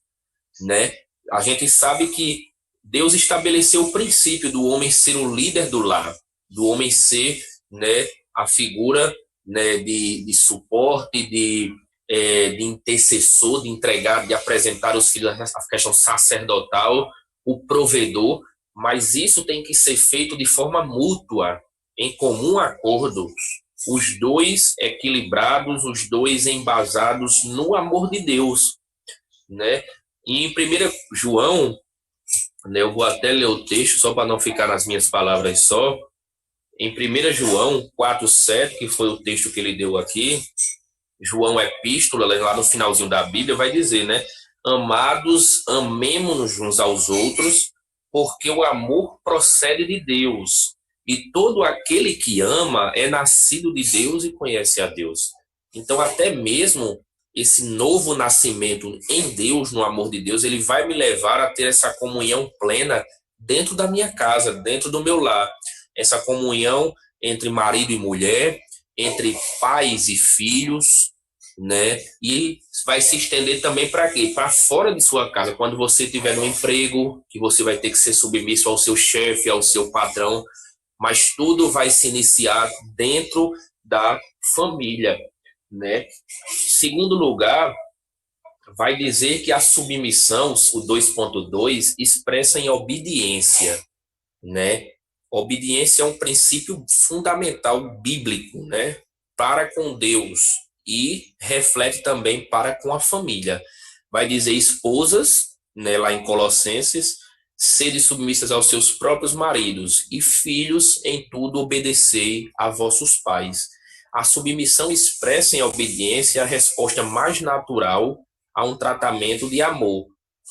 né? A gente sabe que Deus estabeleceu o princípio do homem ser o líder do lar, do homem ser, né, a figura, né, de suporte, de intercessor, de entregar, de apresentar os filhos a questão sacerdotal, o provedor, mas isso tem que ser feito de forma mútua, em comum acordo, os dois equilibrados, os dois embasados no amor de Deus, né? E em 1 João, né, eu vou até ler o texto, só para não ficar nas minhas palavras só, em 1 João 4,7, que foi o texto que ele deu aqui, João Epístola, lá no finalzinho da Bíblia, vai dizer, né? Amados, amemo-nos uns aos outros, porque o amor procede de Deus. E todo aquele que ama é nascido de Deus e conhece a Deus. Então, até mesmo esse novo nascimento em Deus, no amor de Deus, ele vai me levar a ter essa comunhão plena dentro da minha casa, dentro do meu lar. Essa comunhão entre marido e mulher, entre pais e filhos, né? E vai se estender também para quê? Para fora de sua casa. Quando você tiver no emprego, que você vai ter que ser submisso ao seu chefe, ao seu patrão, mas tudo vai se iniciar dentro da família, né? Segundo lugar, vai dizer que a submissão, o 2.2, expressa em obediência, né? Obediência é um princípio fundamental bíblico, né? Para com Deus e reflete também para com a família. Vai dizer esposas, né, lá em Colossenses, sede submissas aos seus próprios maridos e filhos, em tudo obedecei a vossos pais. A submissão expressa em obediência a resposta mais natural a um tratamento de amor.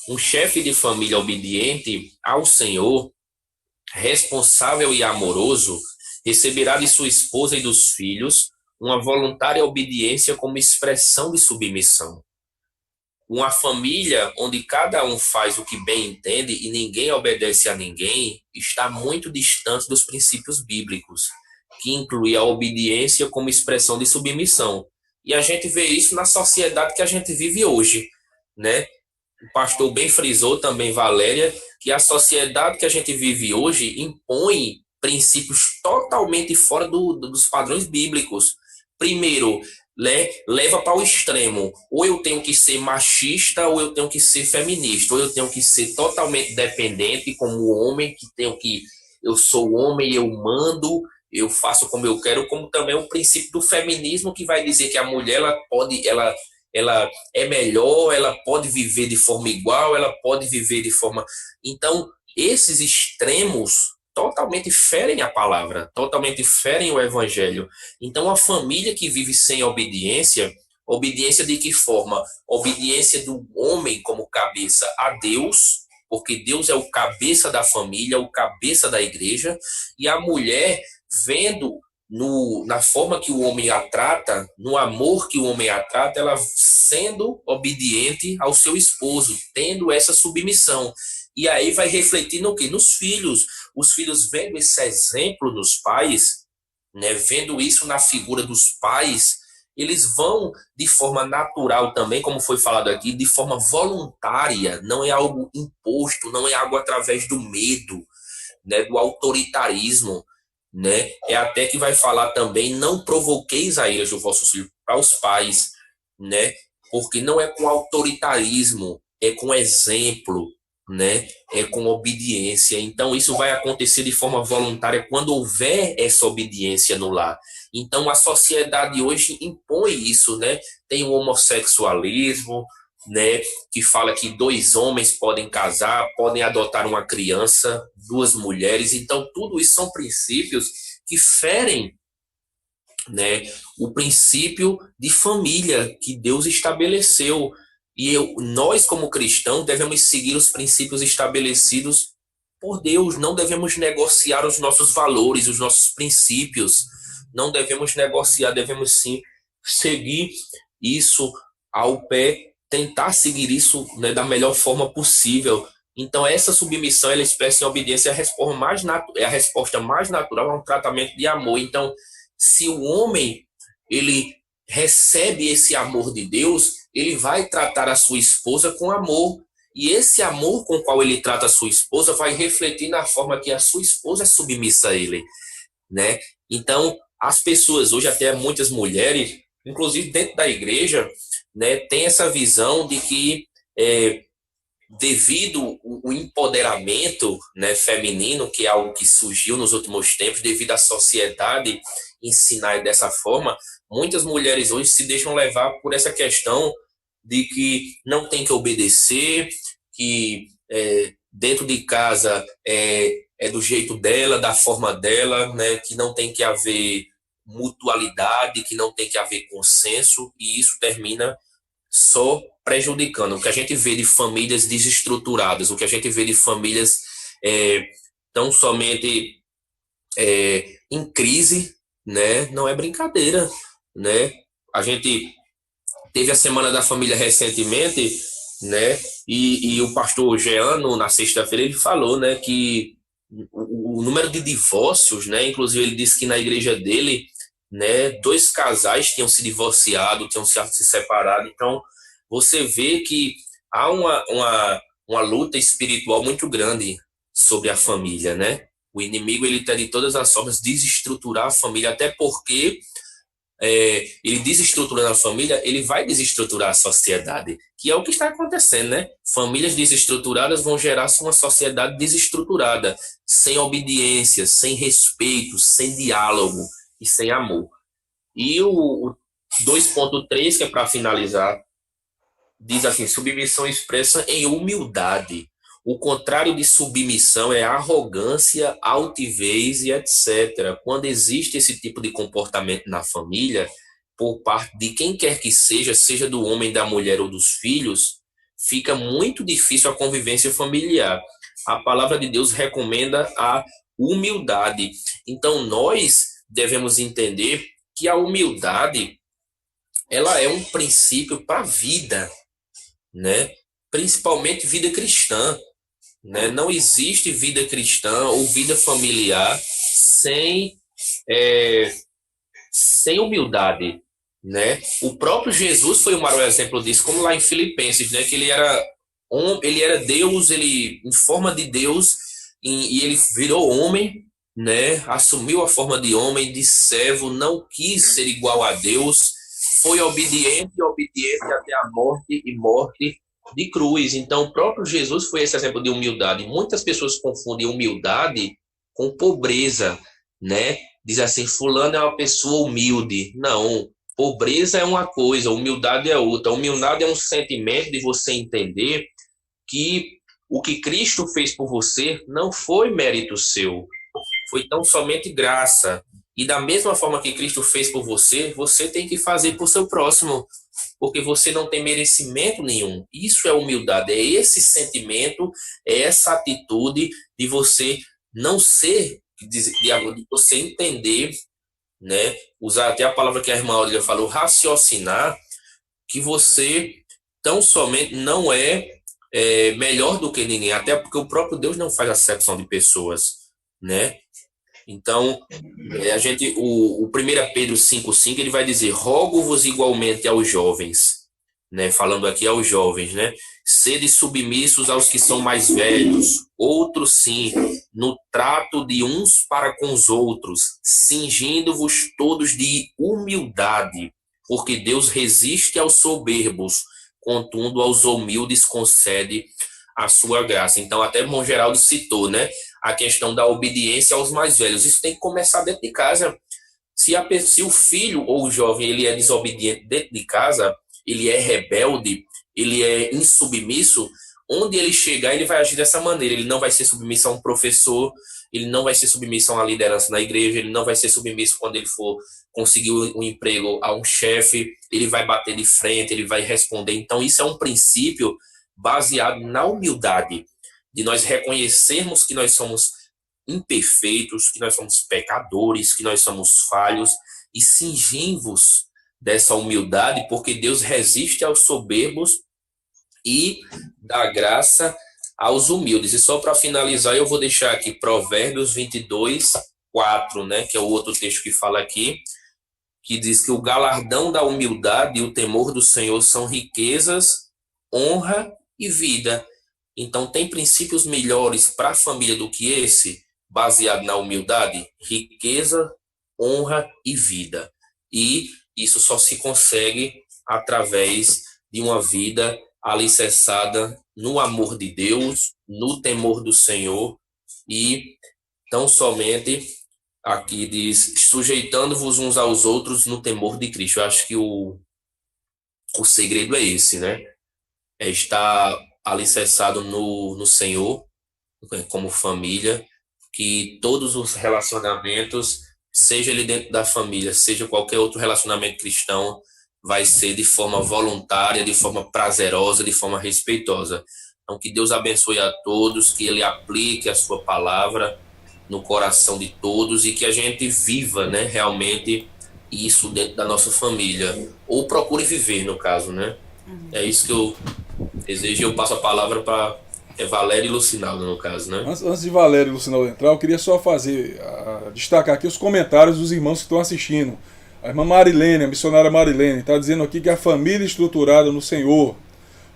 Um chefe de família obediente ao Senhor, responsável e amoroso, receberá de sua esposa e dos filhos uma voluntária obediência como expressão de submissão. Uma família onde cada um faz o que bem entende e ninguém obedece a ninguém está muito distante dos princípios bíblicos, que inclui a obediência como expressão de submissão. E a gente vê isso na sociedade que a gente vive hoje, né? O pastor bem frisou também, Valéria, que a sociedade que a gente vive hoje impõe princípios totalmente fora dos padrões bíblicos. Primeiro, leva para o extremo. Ou eu tenho que ser machista, ou eu tenho que ser feminista, ou eu tenho que ser totalmente dependente como homem, eu sou homem, eu mando, eu faço como eu quero, como também o princípio do feminismo, que vai dizer que a mulher ela é melhor, ela pode viver de forma igual, ela pode viver de forma... Então, esses extremos totalmente ferem a palavra, totalmente ferem o evangelho. Então, a família que vive sem obediência, obediência de que forma? Obediência do homem como cabeça a Deus, porque Deus é o cabeça da família, o cabeça da igreja, e a mulher vendo na forma que o homem a trata, no amor que o homem a trata, ela sendo obediente ao seu esposo, tendo essa submissão. E aí vai refletir no quê? Nos filhos. Os filhos vendo esse exemplo nos pais, né, vendo isso na figura dos pais, eles vão de forma natural também, como foi falado aqui, de forma voluntária, não é algo imposto, não é algo através do medo, né, do autoritarismo, né? É até que vai falar também, não provoqueis a ira do vosso filho, para os pais, né? Porque não é com autoritarismo, é com exemplo, né? É com obediência. Então isso vai acontecer de forma voluntária quando houver essa obediência no lar. Então a sociedade hoje impõe isso, né? Tem o homossexualismo, né, que fala que 2 homens podem casar, podem adotar uma criança, 2 mulheres. Então, tudo isso são princípios que ferem, né, o princípio de família que Deus estabeleceu. E nós, como cristãos, devemos seguir os princípios estabelecidos por Deus. Não devemos negociar os nossos valores, os nossos princípios. Não devemos negociar, devemos sim seguir isso ao pé, tentar seguir isso, né, da melhor forma possível. Então, essa submissão, ela expressa em obediência a resposta mais natural a um tratamento de amor. Então, se o homem ele recebe esse amor de Deus, ele vai tratar a sua esposa com amor. E esse amor com o qual ele trata a sua esposa vai refletir na forma que a sua esposa é submissa a ele, né? Então, as pessoas hoje, até muitas mulheres, inclusive dentro da igreja, né, tem essa visão de que devido o empoderamento, né, feminino, que é algo que surgiu nos últimos tempos, devido à sociedade ensinar dessa forma, muitas mulheres hoje se deixam levar por essa questão de que não tem que obedecer, que dentro de casa é do jeito dela, da forma dela, né, que não tem que haver mutualidade, que não tem que haver consenso, e isso termina só prejudicando. O que a gente vê de famílias desestruturadas, o que a gente vê de famílias tão somente em crise, né, não é brincadeira, né? A gente teve a Semana da Família recentemente, né, e o pastor Jeano, na sexta-feira, ele falou, né, que o número de divórcios, né, inclusive ele disse que na igreja dele, né, 2 casais tinham se divorciado, tinham se separado. Então, você vê que há uma luta espiritual muito grande sobre a família, né? O inimigo, ele está de todas as formas desestruturar a família, até porque ele desestruturando a família, ele vai desestruturar a sociedade, que é o que está acontecendo, né? Famílias desestruturadas vão gerar uma sociedade desestruturada, sem obediência, sem respeito, sem diálogo e sem amor. E o 2.3, que é para finalizar, diz assim: submissão expressa em humildade. O contrário de submissão é arrogância, altivez e etc. Quando existe esse tipo de comportamento na família, por parte de quem quer que seja, seja do homem, da mulher ou dos filhos, fica muito difícil a convivência familiar. A palavra de Deus recomenda a humildade. Então, nós devemos entender que a humildade, ela é um princípio para a vida, né? Principalmente vida cristã, né? Não existe vida cristã ou vida familiar sem humildade, né? O próprio Jesus foi o maior exemplo disso, como lá em Filipenses, né? Que ele era Deus, ele em forma de Deus, e ele virou homem, né? Assumiu a forma de homem, de servo, não quis ser igual a Deus, foi obediente até a morte e morte de cruz. Então, o próprio Jesus foi esse exemplo de humildade. Muitas pessoas confundem humildade com pobreza, né? Diz assim: fulano é uma pessoa humilde. Não, pobreza é uma coisa, humildade é outra. Humildade é um sentimento de você entender que o que Cristo fez por você não foi mérito seu, foi tão somente graça. E da mesma forma que Cristo fez por você, você tem que fazer por seu próximo, porque você não tem merecimento nenhum. Isso é humildade, é esse sentimento, é essa atitude de você não ser, de você entender, né? Usar até a palavra que a irmã Aurélia falou, raciocinar, que você tão somente não é melhor do que ninguém, até porque o próprio Deus não faz acepção de pessoas, né? Então, o 1 Pedro 5,5, ele vai dizer: rogo-vos igualmente aos jovens, né? Falando aqui aos jovens, né? Sede submissos aos que são mais velhos, outros sim, no trato de uns para com os outros, cingindo-vos todos de humildade, porque Deus resiste aos soberbos, contudo aos humildes concede a sua graça. Então, até o irmão Geraldo citou, né, a questão da obediência aos mais velhos. Isso tem que começar dentro de casa. Se o filho ou o jovem ele é desobediente dentro de casa, ele é rebelde, ele é insubmisso, onde ele chegar, ele vai agir dessa maneira. Ele não vai ser submisso a um professor, ele não vai ser submisso a uma liderança na igreja, ele não vai ser submisso quando ele for conseguir um emprego a um chefe, ele vai bater de frente, ele vai responder. Então, isso é um princípio baseado na humildade, de nós reconhecermos que nós somos imperfeitos, que nós somos pecadores, que nós somos falhos, e cingimos dessa humildade, porque Deus resiste aos soberbos e dá graça aos humildes. E só para finalizar, eu vou deixar aqui Provérbios 22, 4, né, que é o outro texto que fala aqui, que diz que o galardão da humildade e o temor do Senhor são riquezas, honra e vida. Então, tem princípios melhores para a família do que esse, baseado na humildade? Riqueza, honra e vida. E isso só se consegue através de uma vida alicerçada no amor de Deus, no temor do Senhor, e tão somente, aqui diz, sujeitando-vos uns aos outros no temor de Cristo. Eu acho que o segredo é esse, né? É estar alicerçado no Senhor, como família, que todos os relacionamentos, seja ele dentro da família, seja qualquer outro relacionamento cristão, vai ser de forma voluntária, de forma prazerosa, de forma respeitosa. Então, que Deus abençoe a todos, que Ele aplique a sua palavra no coração de todos e que a gente viva, né, realmente isso dentro da nossa família. Ou procure viver, no caso, né? É isso que eu desejo. Eu passo a palavra para Valério e Lucinaldo, no caso, né? Antes de Valério e Lucinaldo entrar, eu queria só destacar aqui os comentários dos irmãos que estão assistindo. A irmã Marilene, a missionária Marilene, está dizendo aqui que a família estruturada no Senhor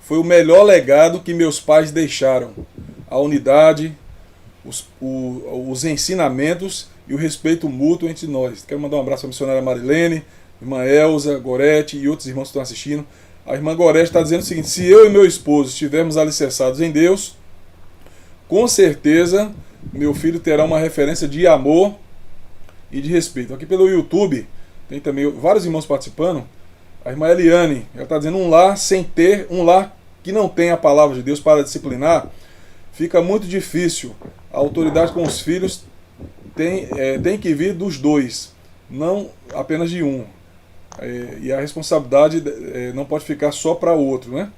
foi o melhor legado que meus pais deixaram. A unidade, os ensinamentos e o respeito mútuo entre nós. Quero mandar um abraço à missionária Marilene, irmã Elza, Gorete e outros irmãos que estão assistindo. A irmã Gorete está dizendo o seguinte: se eu e meu esposo estivermos alicerçados em Deus, com certeza meu filho terá uma referência de amor e de respeito. Aqui pelo YouTube tem também vários irmãos participando. A irmã Eliane, ela está dizendo: um lar que não tem a palavra de Deus para disciplinar, fica muito difícil. A autoridade com os filhos tem que vir dos dois, não apenas de um. E a responsabilidade não pode ficar só para o outro, né?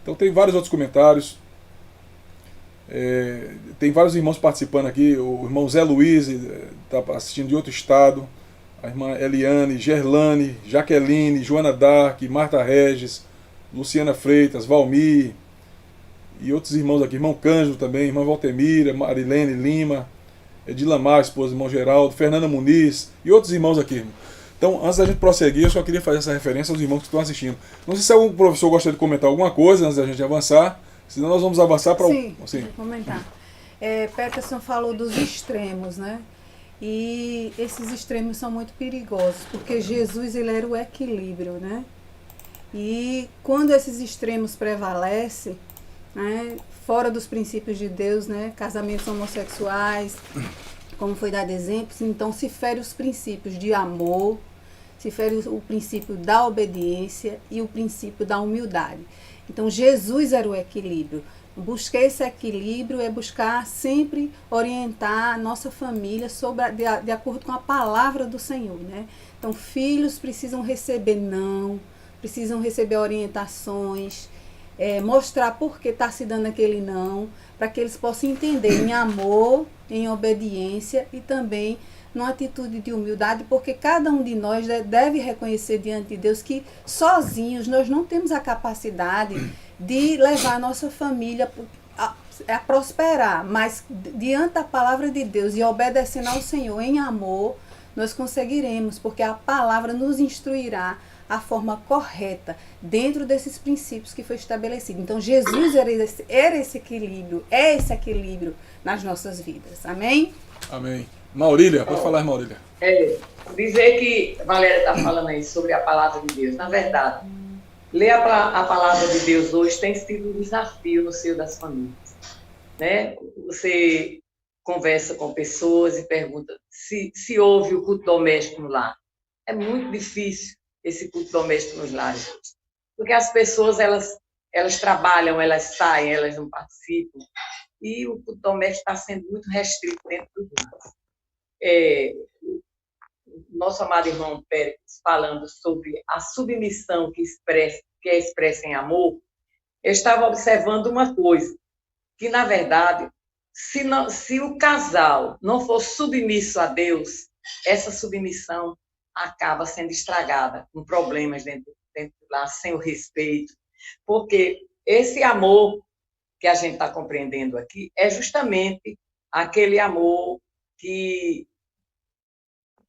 Então tem vários outros comentários. Tem vários irmãos participando aqui. O irmão Zé Luiz está assistindo de outro estado. A irmã Eliane, Gerlane, Jaqueline, Joana Dark, Marta Regis, Luciana Freitas, Valmir e outros irmãos aqui. Irmão Cândido também, irmã Valtemira, Marilene Lima, Edilamar, esposa do irmão Geraldo, Fernanda Muniz e outros irmãos aqui. Então, antes da gente prosseguir, eu só queria fazer essa referência aos irmãos que estão assistindo. Não sei se algum professor gostaria de comentar alguma coisa antes da gente avançar, senão nós vamos avançar para Sim, vou comentar. Peterson falou dos extremos, né? E esses extremos são muito perigosos, porque Jesus, ele era o equilíbrio, né? E quando esses extremos prevalecem, né, fora dos princípios de Deus, né, casamentos homossexuais, como foi dado exemplos, então se fere os princípios de amor, se fere o princípio da obediência e o princípio da humildade. Então Jesus era o equilíbrio. Buscar esse equilíbrio é buscar sempre orientar a nossa família de acordo com a palavra do Senhor, né? Então filhos precisam receber precisam receber orientações, mostrar por que está se dando aquele não, para que eles possam entender em amor, em obediência e também numa atitude de humildade, porque cada um de nós deve reconhecer diante de Deus que sozinhos nós não temos a capacidade de levar a nossa família a prosperar, mas diante da palavra de Deus e obedecendo ao Senhor em amor, nós conseguiremos, porque a palavra nos instruirá a forma correta dentro desses princípios que foi estabelecido. Então Jesus era esse equilíbrio, é esse equilíbrio nas nossas vidas. Amém? Amém. Maurília, pode falar, Maurília. Dizer que Valéria está falando aí sobre a palavra de Deus. Na verdade, ler a palavra de Deus hoje tem sido um desafio no seio das famílias, né? Você conversa com pessoas e pergunta se houve o culto doméstico no lar. É muito difícil esse culto doméstico nos lares, porque as pessoas elas elas trabalham, elas saem, elas não participam. E o culto doméstico está sendo muito restrito dentro dos lares. Nosso amado irmão Pérez, falando sobre a submissão que é expressa em amor, eu estava observando uma coisa, que, na verdade, se o casal não for submisso a Deus, essa submissão acaba sendo estragada, com problemas dentro lá, sem o respeito. Porque esse amor que a gente está compreendendo aqui é justamente aquele amor que...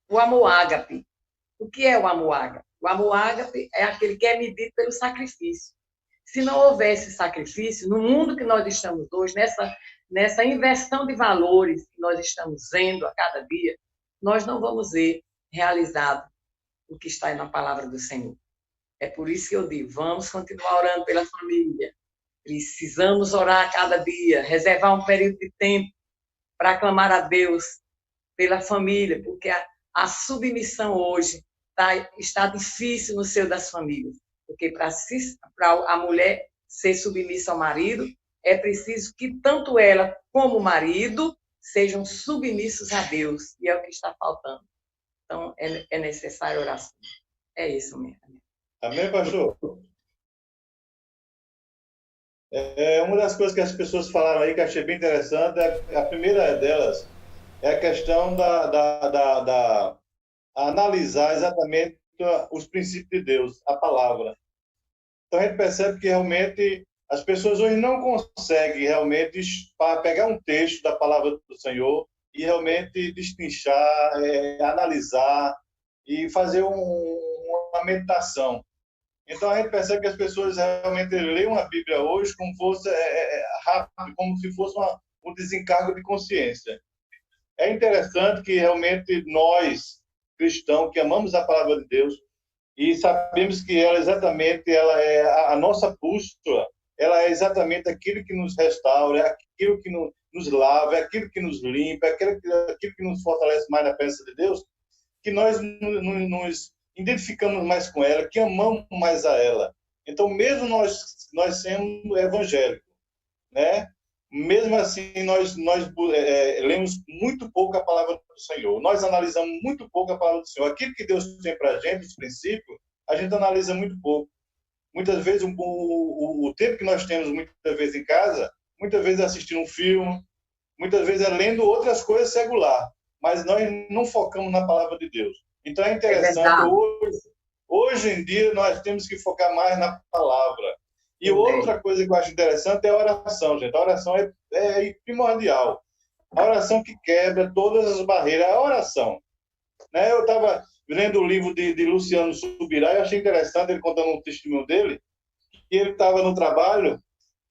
O amor ágape. O que é o amor ágape? O amor ágape é aquele que é medido pelo sacrifício. Se não houvesse sacrifício, no mundo que nós estamos hoje, nessa inversão de valores que nós estamos vendo a cada dia, nós não vamos ver realizado o que está aí na palavra do Senhor. É por isso que eu digo, vamos continuar orando pela família. Precisamos orar a cada dia, reservar um período de tempo para clamar a Deus pela família, porque a submissão hoje está difícil no seio das famílias. Porque para a mulher ser submissa ao marido, é preciso que tanto ela como o marido sejam submissos a Deus. E é o que está faltando. Então, é necessário oração. É isso mesmo. Amém, pastor? Uma das coisas que as pessoas falaram aí que eu achei bem interessante, a primeira delas é a questão da analisar exatamente os princípios de Deus, a palavra. Então a gente percebe que realmente as pessoas hoje não conseguem realmente pegar um texto da palavra do Senhor e realmente destrinchar, analisar e fazer uma meditação. Então a gente percebe que as pessoas realmente leem a Bíblia hoje como fosse rápido, como se fosse um desencargo de consciência. É interessante que realmente nós, cristãos, que amamos a palavra de Deus e sabemos que ela é a nossa bússola, ela é exatamente aquilo que nos restaura, é aquilo que nos lava, é aquilo que nos limpa, é aquilo que nos fortalece mais na presença de Deus, que nós nos identificamos mais com ela, que amamos mais a ela. Então, mesmo nós sendo evangélicos, né? Mesmo assim, nós lemos muito pouco a palavra do Senhor. Nós analisamos muito pouco a palavra do Senhor. Aquilo que Deus tem para a gente, os princípios, a gente analisa muito pouco. Muitas vezes, o tempo que nós temos, muitas vezes, em casa, muitas vezes assistindo um filme, muitas vezes lendo outras coisas secular, mas nós não focamos na palavra de Deus. Então, é interessante, hoje em dia, nós temos que focar mais na palavra. E outra coisa que eu acho interessante é a oração, gente. A oração é primordial. A oração que quebra todas as barreiras. A oração. Né? Eu estava lendo o livro de Luciano Subirá e achei interessante ele contando um testemunho dele, que ele estava no trabalho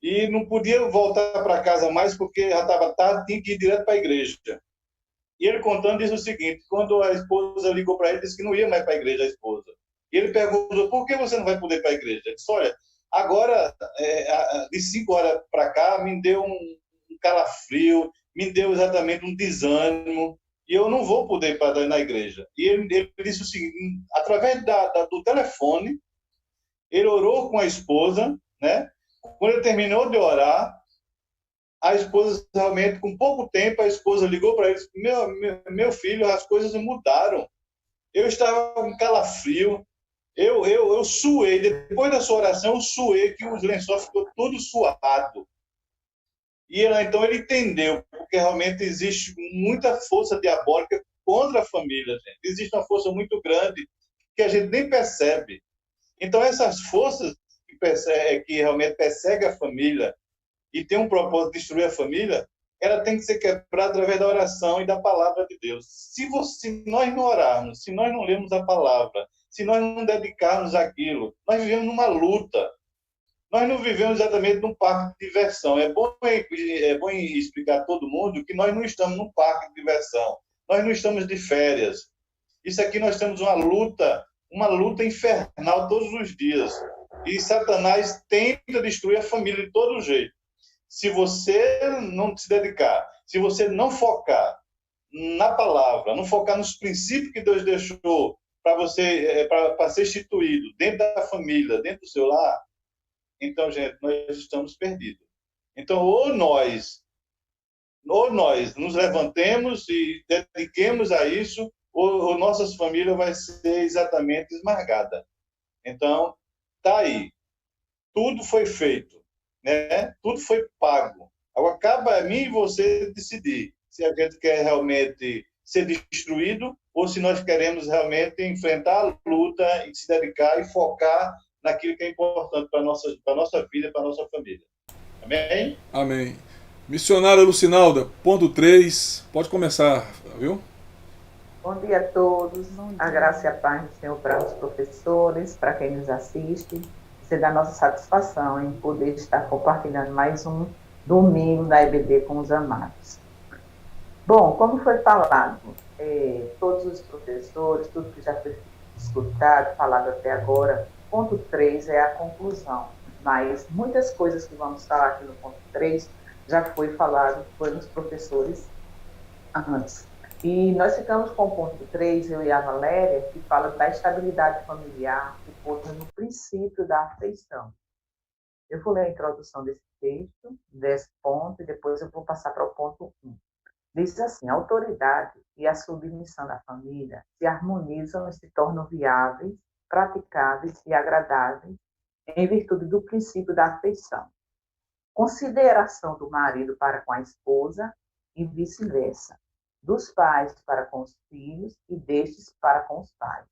e não podia voltar para casa mais porque já estava tarde, tinha que ir direto para a igreja. E ele contando disse o seguinte, quando a esposa ligou para ele, disse que não ia mais para a igreja, a esposa. E ele perguntou, por que você não vai poder ir para a igreja? Ele disse, olha, agora, de 5 horas para cá, me deu um calafrio, me deu exatamente um desânimo, e eu não vou poder ir na igreja. E ele disse o seguinte, através do telefone, ele orou com a esposa, né? Quando ele terminou de orar, a esposa realmente, com pouco tempo, a esposa ligou para ele e disse, meu filho, as coisas mudaram. Eu estava com calafrio, eu suei, depois da sua oração, eu suei, que os lençóis ficou todo suado. E então ele entendeu, porque realmente existe muita força diabólica contra a família, gente. Existe uma força muito grande que a gente nem percebe. Então essas forças que realmente perseguem a família e tem um propósito de destruir a família, ela tem que ser quebrada através da oração e da palavra de Deus. Se nós não orarmos, se nós não lermos a palavra, se nós não dedicarmos àquilo, nós vivemos numa luta. Nós não vivemos exatamente num parque de diversão. É bom explicar a todo mundo que nós não estamos num parque de diversão. Nós não estamos de férias. Isso aqui nós temos uma luta infernal todos os dias. E Satanás tenta destruir a família de todo jeito. Se você não se dedicar, se você não focar na palavra, não focar nos princípios que Deus deixou para você, para ser instituído dentro da família, dentro do seu lar, então, gente, nós estamos perdidos. Então, ou nós nos levantemos e dediquemos a isso, ou nossas famílias vai ser exatamente esmagada. Então, tá aí. Tudo foi feito, né? Tudo foi pago. Agora, cabe a mim e você decidir se a gente quer realmente ser destruído ou se nós queremos realmente enfrentar a luta e se dedicar e focar naquilo que é importante para a nossa vida, para a nossa família. Amém? Amém. Missionária Lucinalda, ponto 3, pode começar, viu? Bom dia a todos. Bom dia. A graça e a paz do Senhor para os professores, para quem nos assiste. Isso é da nossa satisfação em poder estar compartilhando mais um domingo da EBD com os amados. Bom, como foi falado, todos os professores, tudo que já foi escutado, falado até agora, ponto 3 é a conclusão. Mas muitas coisas que vamos falar aqui no ponto 3 já foi falado pelos professores antes. E nós ficamos com o ponto 3, eu e a Valéria, que fala da estabilidade familiar, que pousa no princípio da afeição. Eu vou ler a introdução desse texto, desse ponto, e depois eu vou passar para o ponto 1. Diz assim: a autoridade e a submissão da família se harmonizam e se tornam viáveis, praticáveis e agradáveis em virtude do princípio da afeição. Consideração do marido para com a esposa e vice-versa, dos pais para com os filhos e destes para com os pais.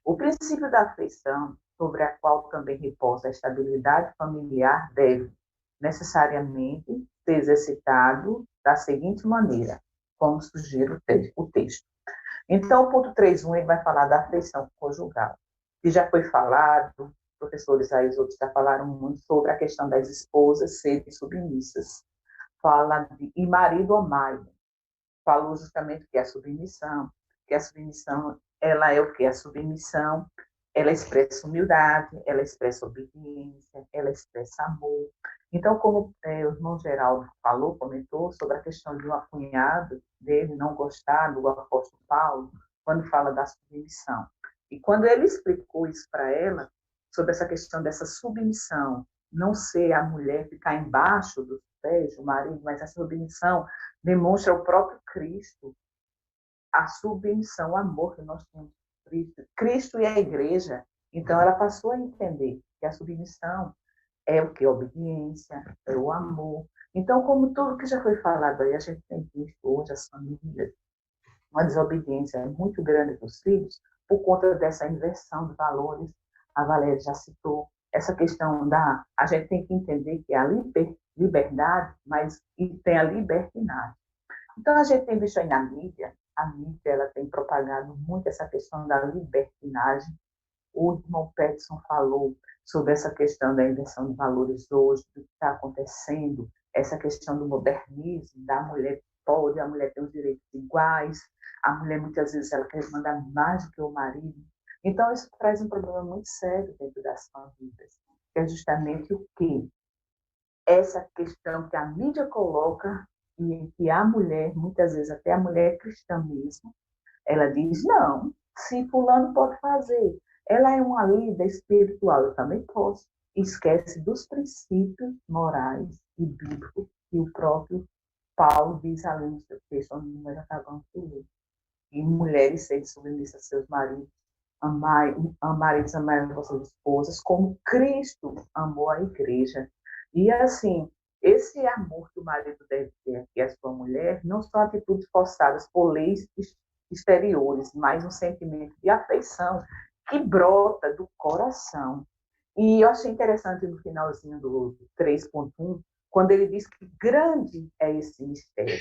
O princípio da afeição, sobre a qual também repousa a estabilidade familiar, deve necessariamente ser exercitado da seguinte maneira, como sugere o texto. Então, o ponto 3.1, ele vai falar da afeição conjugal, que já foi falado, professores aí, os outros já falaram muito sobre a questão das esposas serem submissas. Fala de marido amai. Falou justamente que a submissão, ela é o que? A submissão, ela expressa humildade, ela expressa obediência, ela expressa amor. Então, como o irmão Geraldo falou, comentou sobre a questão de um cunhado dele não gostar do apóstolo Paulo, quando fala da submissão. E quando ele explicou isso para ela, sobre essa questão dessa submissão, não ser a mulher ficar embaixo dos pés do marido, mas essa submissão demonstra o próprio Cristo, a submissão, o amor que nós temos por Cristo e a igreja. Então, ela passou a entender que a submissão é o que? A obediência, é o amor. Então, como tudo que já foi falado aí, a gente tem visto hoje as famílias, uma desobediência muito grande dos filhos, por conta dessa inversão de valores. A Valéria já citou essa questão da... A gente tem que entender que é a liberdade, mas e tem a libertinagem. Então, a gente tem visto aí na mídia, a mídia ela tem propagado muito essa questão da libertinagem. O irmão Peterson falou sobre essa questão da inversão de valores hoje, do que está acontecendo, essa questão do modernismo, da mulher pode, a mulher tem os direitos iguais, a mulher muitas vezes ela quer mandar mais do que o marido. Então, isso traz um problema muito sério dentro das famílias, que é justamente o quê? Essa questão que a mídia coloca e em que a mulher, muitas vezes até a mulher cristã mesmo, ela diz, não, se fulano pode fazer, ela é uma líder espiritual, eu também posso. Esquece dos princípios morais e bíblicos que o próprio Paulo diz ali no seu texto, onde nós acabamos de ler. E mulheres sejam submissas a seus maridos, maridos amarem vossas esposas, como Cristo amou a igreja. E assim, esse amor que o marido deve ter aqui à sua mulher não são atitudes forçadas por leis exteriores, mas um sentimento de afeição que brota do coração. E eu achei interessante no finalzinho do 3.1, quando ele diz que grande é esse mistério,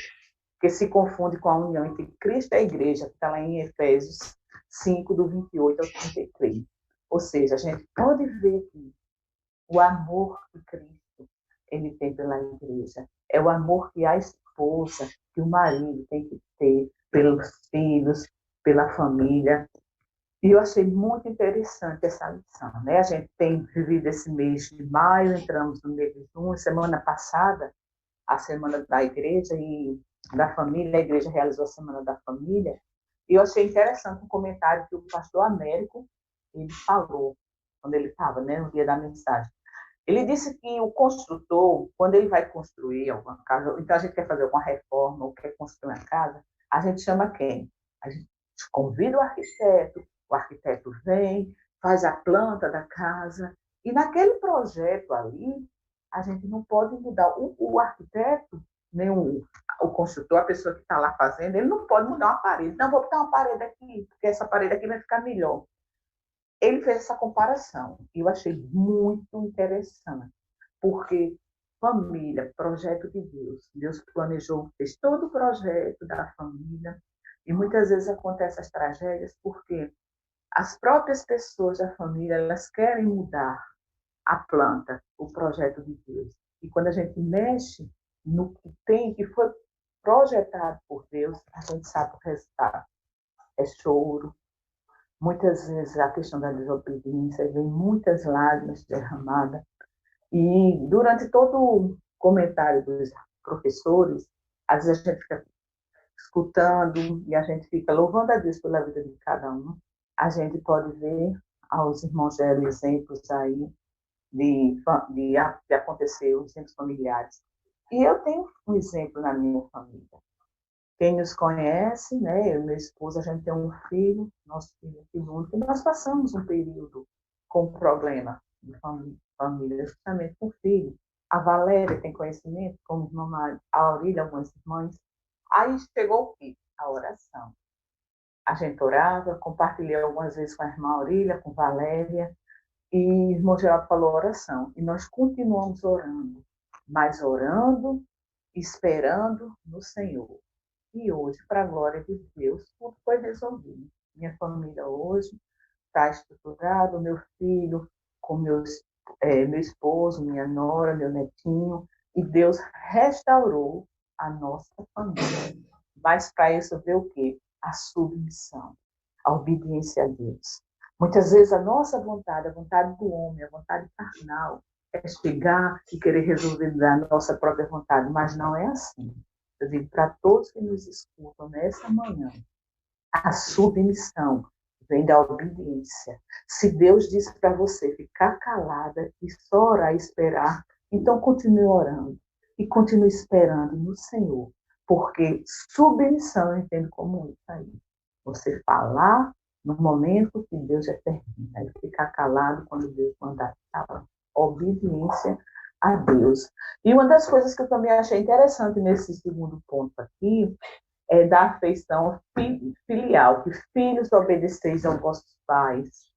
que se confunde com a união entre Cristo e a igreja, que está lá em Efésios 5, do 28 ao 33. Ou seja, a gente pode ver que o amor que Cristo ele tem pela igreja é o amor que a esposa, que o marido tem que ter pelos filhos, pela família. E eu achei muito interessante essa lição, né? A gente tem vivido esse mês de maio, entramos no mês de junho, semana passada, a semana da igreja e da família, a igreja realizou a semana da família, e eu achei interessante um comentário que o pastor Américo, ele falou, quando ele estava, né, no dia da mensagem. Ele disse que o construtor, quando ele vai construir alguma casa, então a gente quer fazer alguma reforma ou quer construir uma casa, a gente chama quem? A gente convida o arquiteto vem, faz a planta da casa, e naquele projeto ali, a gente não pode mudar. O arquiteto, nem o construtor, a pessoa que está lá fazendo, ele não pode mudar uma parede. Não, vou botar uma parede aqui, porque essa parede aqui vai ficar melhor. Ele fez essa comparação e eu achei muito interessante, porque família, projeto de Deus. Deus planejou, fez todo o projeto da família e muitas vezes acontecem as tragédias porque as próprias pessoas da família, elas querem mudar a planta, o projeto de Deus. E quando a gente mexe no que tem, que foi projetado por Deus, a gente sabe o resultado. É choro. Muitas vezes a questão da desobediência, vem muitas lágrimas derramadas. E durante todo o comentário dos professores, às vezes a gente fica escutando e a gente fica louvando a Deus pela vida de cada um. A gente pode ver aos irmãos Gélio exemplos aí de acontecer, os exemplos familiares. E eu tenho um exemplo na minha família. Quem nos conhece, né, eu e meu esposo, a gente tem um filho, nosso filho único, e nós passamos um período com problema de família, justamente com o filho. A Valéria tem conhecimento, como irmã a Aurília, algumas irmãs. Aí chegou o quê? A oração. A gente orava, compartilhei algumas vezes com a irmã Aurília, com Valéria, e o irmão Geraldo falou oração. E nós continuamos orando, mas orando, esperando no Senhor. E hoje, para a glória de Deus, tudo foi resolvido. Minha família hoje está estruturada, meu filho com meu esposo, minha nora, meu netinho, e Deus restaurou a nossa família. Mas para isso ver o quê? A submissão, a obediência a Deus. Muitas vezes a nossa vontade, a vontade do homem, a vontade carnal, é chegar e querer resolver da nossa própria vontade, mas não é assim. Eu digo para todos que nos escutam nessa manhã, a submissão vem da obediência. Se Deus disse para você ficar calada e só orar e esperar, então continue orando e continue esperando no Senhor, porque submissão eu entendo como isso aí. Você falar no momento que Deus determina, e ficar calado quando Deus mandar falar. Obediência a Deus. E uma das coisas que eu também achei interessante nesse segundo ponto aqui é da afeição filial, que filhos obedeceis aos vossos pais,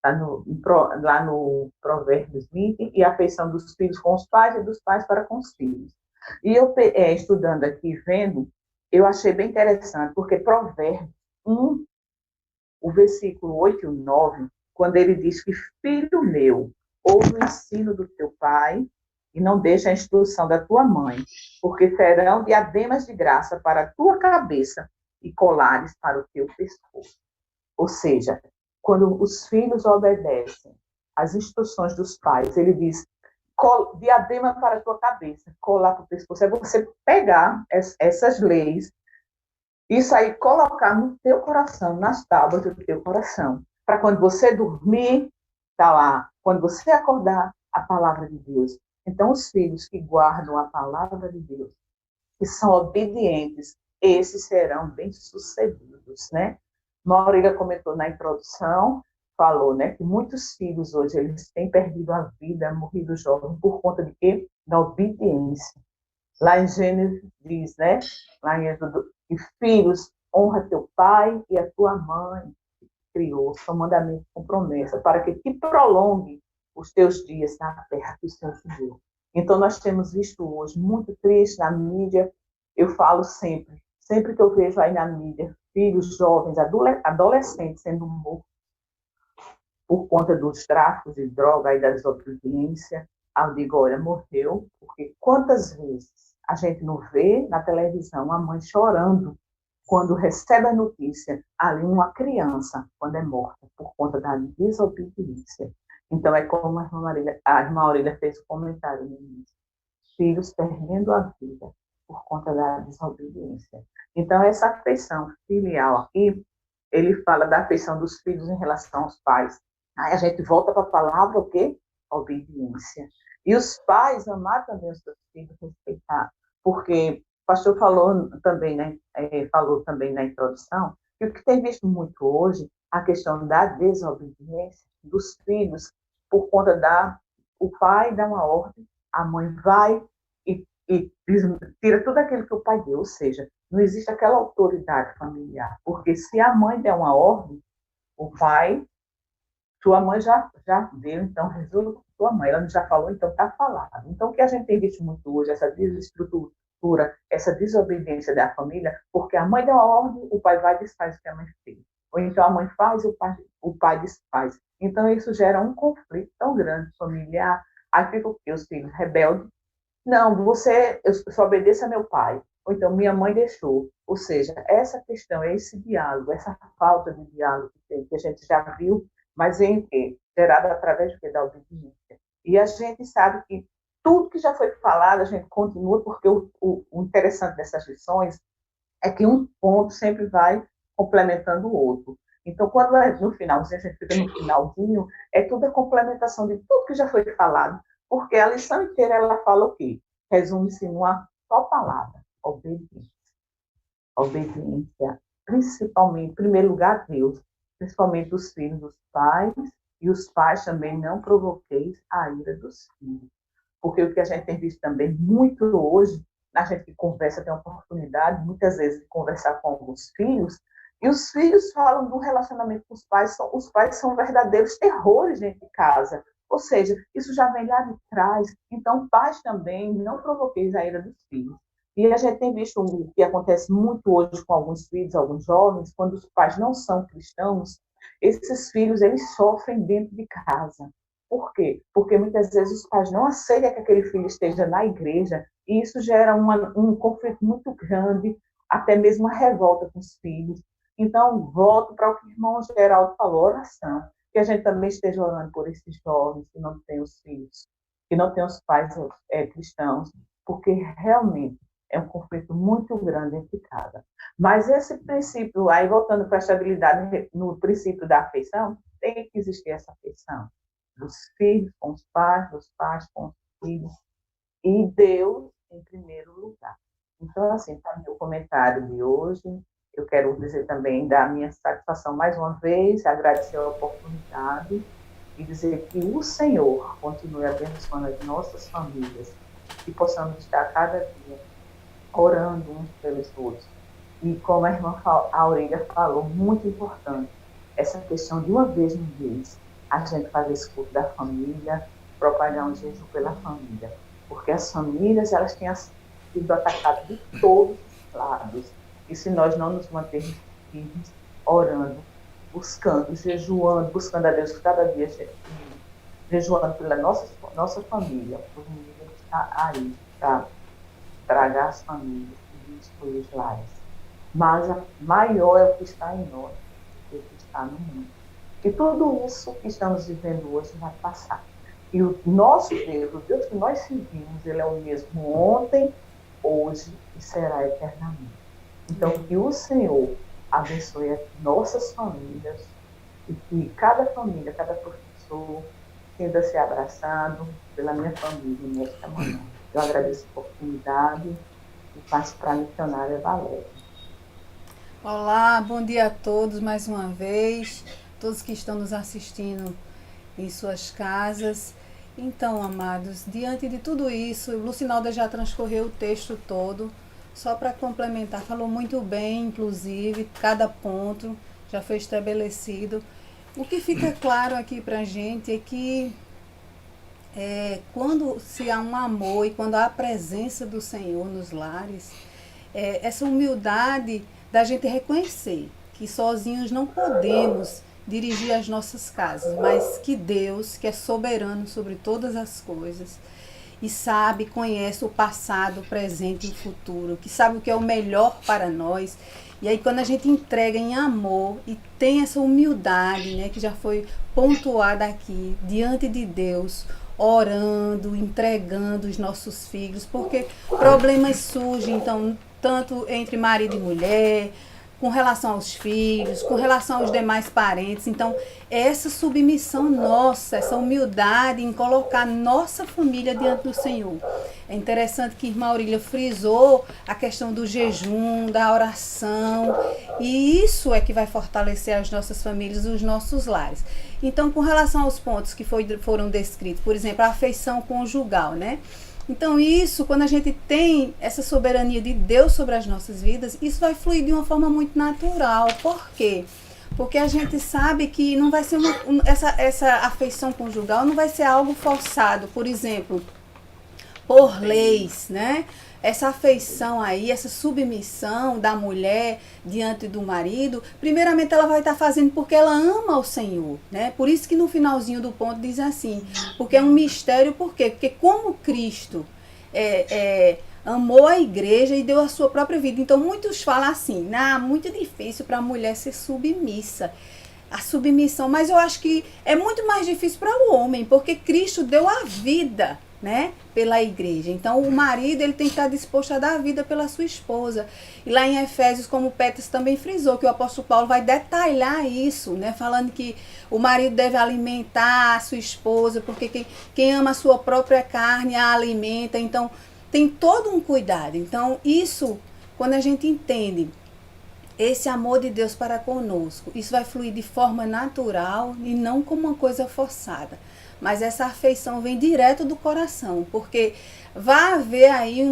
lá no Provérbios 20, e a afeição dos filhos com os pais e dos pais para com os filhos. E eu, estudando aqui, vendo, eu achei bem interessante, porque Provérbios 1, o versículo 8 e 9, quando ele diz que, filho meu, ouve o ensino do teu pai, e não deixe a instrução da tua mãe, porque serão diademas de graça para a tua cabeça e colares para o teu pescoço. Ou seja, quando os filhos obedecem às instruções dos pais, ele diz, diadema para a tua cabeça, colar para o pescoço. É você pegar essas leis, isso aí, colocar no teu coração, nas tábuas do teu coração, para quando você dormir, está lá. Quando você acordar, a palavra de Deus. Então, os filhos que guardam a palavra de Deus, que são obedientes, esses serão bem-sucedidos, né? Maurília comentou na introdução, falou, né, que muitos filhos hoje, eles têm perdido a vida, morrido jovem, por conta de quê? Da obediência. Lá em Gênesis diz, né, lá em Êxodo, que filhos, honra teu pai e a tua mãe, que criou, são mandamentos com promessa, para que te prolongue os teus dias na terra que o Senhor te deu. Então, nós temos visto hoje, muito triste na mídia, eu falo sempre que eu vejo aí na mídia, filhos jovens, adolescentes sendo mortos por conta dos tráficos de droga e da desobediência, eu digo, olha, morreu, porque quantas vezes a gente não vê na televisão a mãe chorando quando recebe a notícia, ali uma criança, quando é morta, por conta da desobediência. Então, é como a irmã Aurília fez o comentário no início. Filhos perdendo a vida por conta da desobediência. Então, essa afeição filial aqui, ele fala da afeição dos filhos em relação aos pais. Aí a gente volta para a palavra, o quê? Obediência. E os pais amar também os seus filhos, respeitar. Porque o pastor falou também, né, falou também na introdução, que o que tem visto muito hoje, a questão da desobediência dos filhos, por conta o pai dá uma ordem, a mãe vai e tira tudo aquilo que o pai deu, ou seja, não existe aquela autoridade familiar, porque se a mãe der uma ordem, o pai, sua mãe já deu, então resolve sua mãe, ela já falou, então está falado. Então, o que a gente tem visto muito hoje, essa desestrutura, essa desobediência da família, porque a mãe deu uma ordem, o pai vai e desfaz o que a mãe fez. Ou então a mãe faz e o pai desfaz. Então, isso gera um conflito tão grande familiar. Aí fica o quê? Os filhos rebeldes. Não, eu só obedeço a meu pai. Ou então, minha mãe deixou. Ou seja, essa questão, esse diálogo, essa falta de diálogo que a gente já viu, mas em quê? Gerada através do quê? Da obediência. E a gente sabe que tudo que já foi falado, a gente continua, porque o interessante dessas lições é que um ponto sempre vai complementando o outro. Então, quando é no finalzinho, a gente fica no finalzinho, é tudo a complementação de tudo que já foi falado, porque a lição inteira, ela fala o quê? Resume-se numa só palavra, obediência. Obediência, principalmente, em primeiro lugar, a Deus, principalmente os filhos dos pais, e os pais também não provoqueis a ira dos filhos. Porque o que a gente tem visto também muito hoje, a gente que conversa, tem a oportunidade, muitas vezes, de conversar com alguns filhos, e os filhos falam do relacionamento com os pais são verdadeiros terrores dentro de casa. Ou seja, isso já vem lá de trás. Então, pais também, não provoqueis a ira dos filhos. E a gente tem visto o que acontece muito hoje com alguns filhos, alguns jovens, quando os pais não são cristãos, esses filhos, eles sofrem dentro de casa. Por quê? Porque muitas vezes os pais não aceitam que aquele filho esteja na igreja, e isso gera um conflito muito grande, até mesmo uma revolta com os filhos. Então, volto para o que o irmão Geraldo falou, oração, que a gente também esteja orando por esses jovens que não têm os filhos, que não têm os pais cristãos, porque realmente é um conflito muito grande entre cada. Mas esse princípio, aí voltando para a estabilidade, no princípio da afeição, tem que existir essa afeição dos filhos com os pais, dos pais com os filhos, e Deus em primeiro lugar. Então, assim, para o meu comentário de hoje, eu quero dizer também da minha satisfação mais uma vez, agradecer a oportunidade e dizer que o Senhor continue abençoando as nossas famílias e possamos estar cada dia orando uns pelos outros. E como a irmã Aurélia falou, muito importante, essa questão de uma vez no mês, a gente fazer esse culto da família, propagar um jejum pela família. Porque as famílias, elas têm sido atacadas de todos os lados. E se nós não nos mantermos firmes, orando, buscando, jejuando, buscando a Deus cada dia, jejuando pela nossa família, o inimigo está aí para tragar as famílias e destruir os lares. Mas maior é o que está em nós do que o que está no mundo. E tudo isso que estamos vivendo hoje vai passar. E o nosso Deus, o Deus que nós servimos, ele é o mesmo ontem, hoje e será eternamente. Então, que o Senhor abençoe as nossas famílias e que cada família, cada professor, sinta-se abraçado pela minha família nesta manhã. Eu agradeço a oportunidade e passo para a missionária Valéria. Olá, bom dia a todos mais uma vez, todos que estão nos assistindo em suas casas. Então, amados, diante de tudo isso, Lucinalda já transcorreu o texto todo, só para complementar, falou muito bem, inclusive, cada ponto já foi estabelecido. O que fica claro aqui para a gente é que quando se há um amor e quando há a presença do Senhor nos lares, essa humildade da gente reconhecer que sozinhos não podemos dirigir as nossas casas, mas que Deus, que é soberano sobre todas as coisas, e sabe, conhece o passado, o presente e o futuro, que sabe o que é o melhor para nós. E aí quando a gente entrega em amor e tem essa humildade, né, que já foi pontuada aqui, diante de Deus, orando, entregando os nossos filhos, porque problemas surgem, então, tanto entre marido e mulher, com relação aos filhos, com relação aos demais parentes. Então, essa submissão nossa, essa humildade em colocar nossa família diante do Senhor. É interessante que a irmã Aurília frisou a questão do jejum, da oração, e isso é que vai fortalecer as nossas famílias, os nossos lares. Então, com relação aos pontos que foram descritos, por exemplo, a afeição conjugal, né? Então isso, quando a gente tem essa soberania de Deus sobre as nossas vidas, isso vai fluir de uma forma muito natural. Por quê? Porque a gente sabe que não vai ser essa afeição conjugal não vai ser algo forçado, por exemplo, por leis, né? Essa afeição aí, essa submissão da mulher diante do marido, primeiramente ela vai estar fazendo porque ela ama o Senhor, né? Por isso que no finalzinho do ponto diz assim, porque é um mistério, por quê? Porque como Cristo amou a igreja e deu a sua própria vida, então muitos falam assim, muito difícil para a mulher ser submissa. A submissão, mas eu acho que é muito mais difícil para o homem, porque Cristo deu a vida, né, pela igreja. Então o marido ele tem que estar disposto a dar a vida pela sua esposa. E lá em Efésios, como o Peters também frisou, que o apóstolo Paulo vai detalhar isso, né, falando que o marido deve alimentar a sua esposa, porque quem ama a sua própria carne a alimenta. Então tem todo um cuidado. Então isso, quando a gente entende esse amor de Deus para conosco, isso vai fluir de forma natural e não como uma coisa forçada. Mas essa afeição vem direto do coração, porque vai haver aí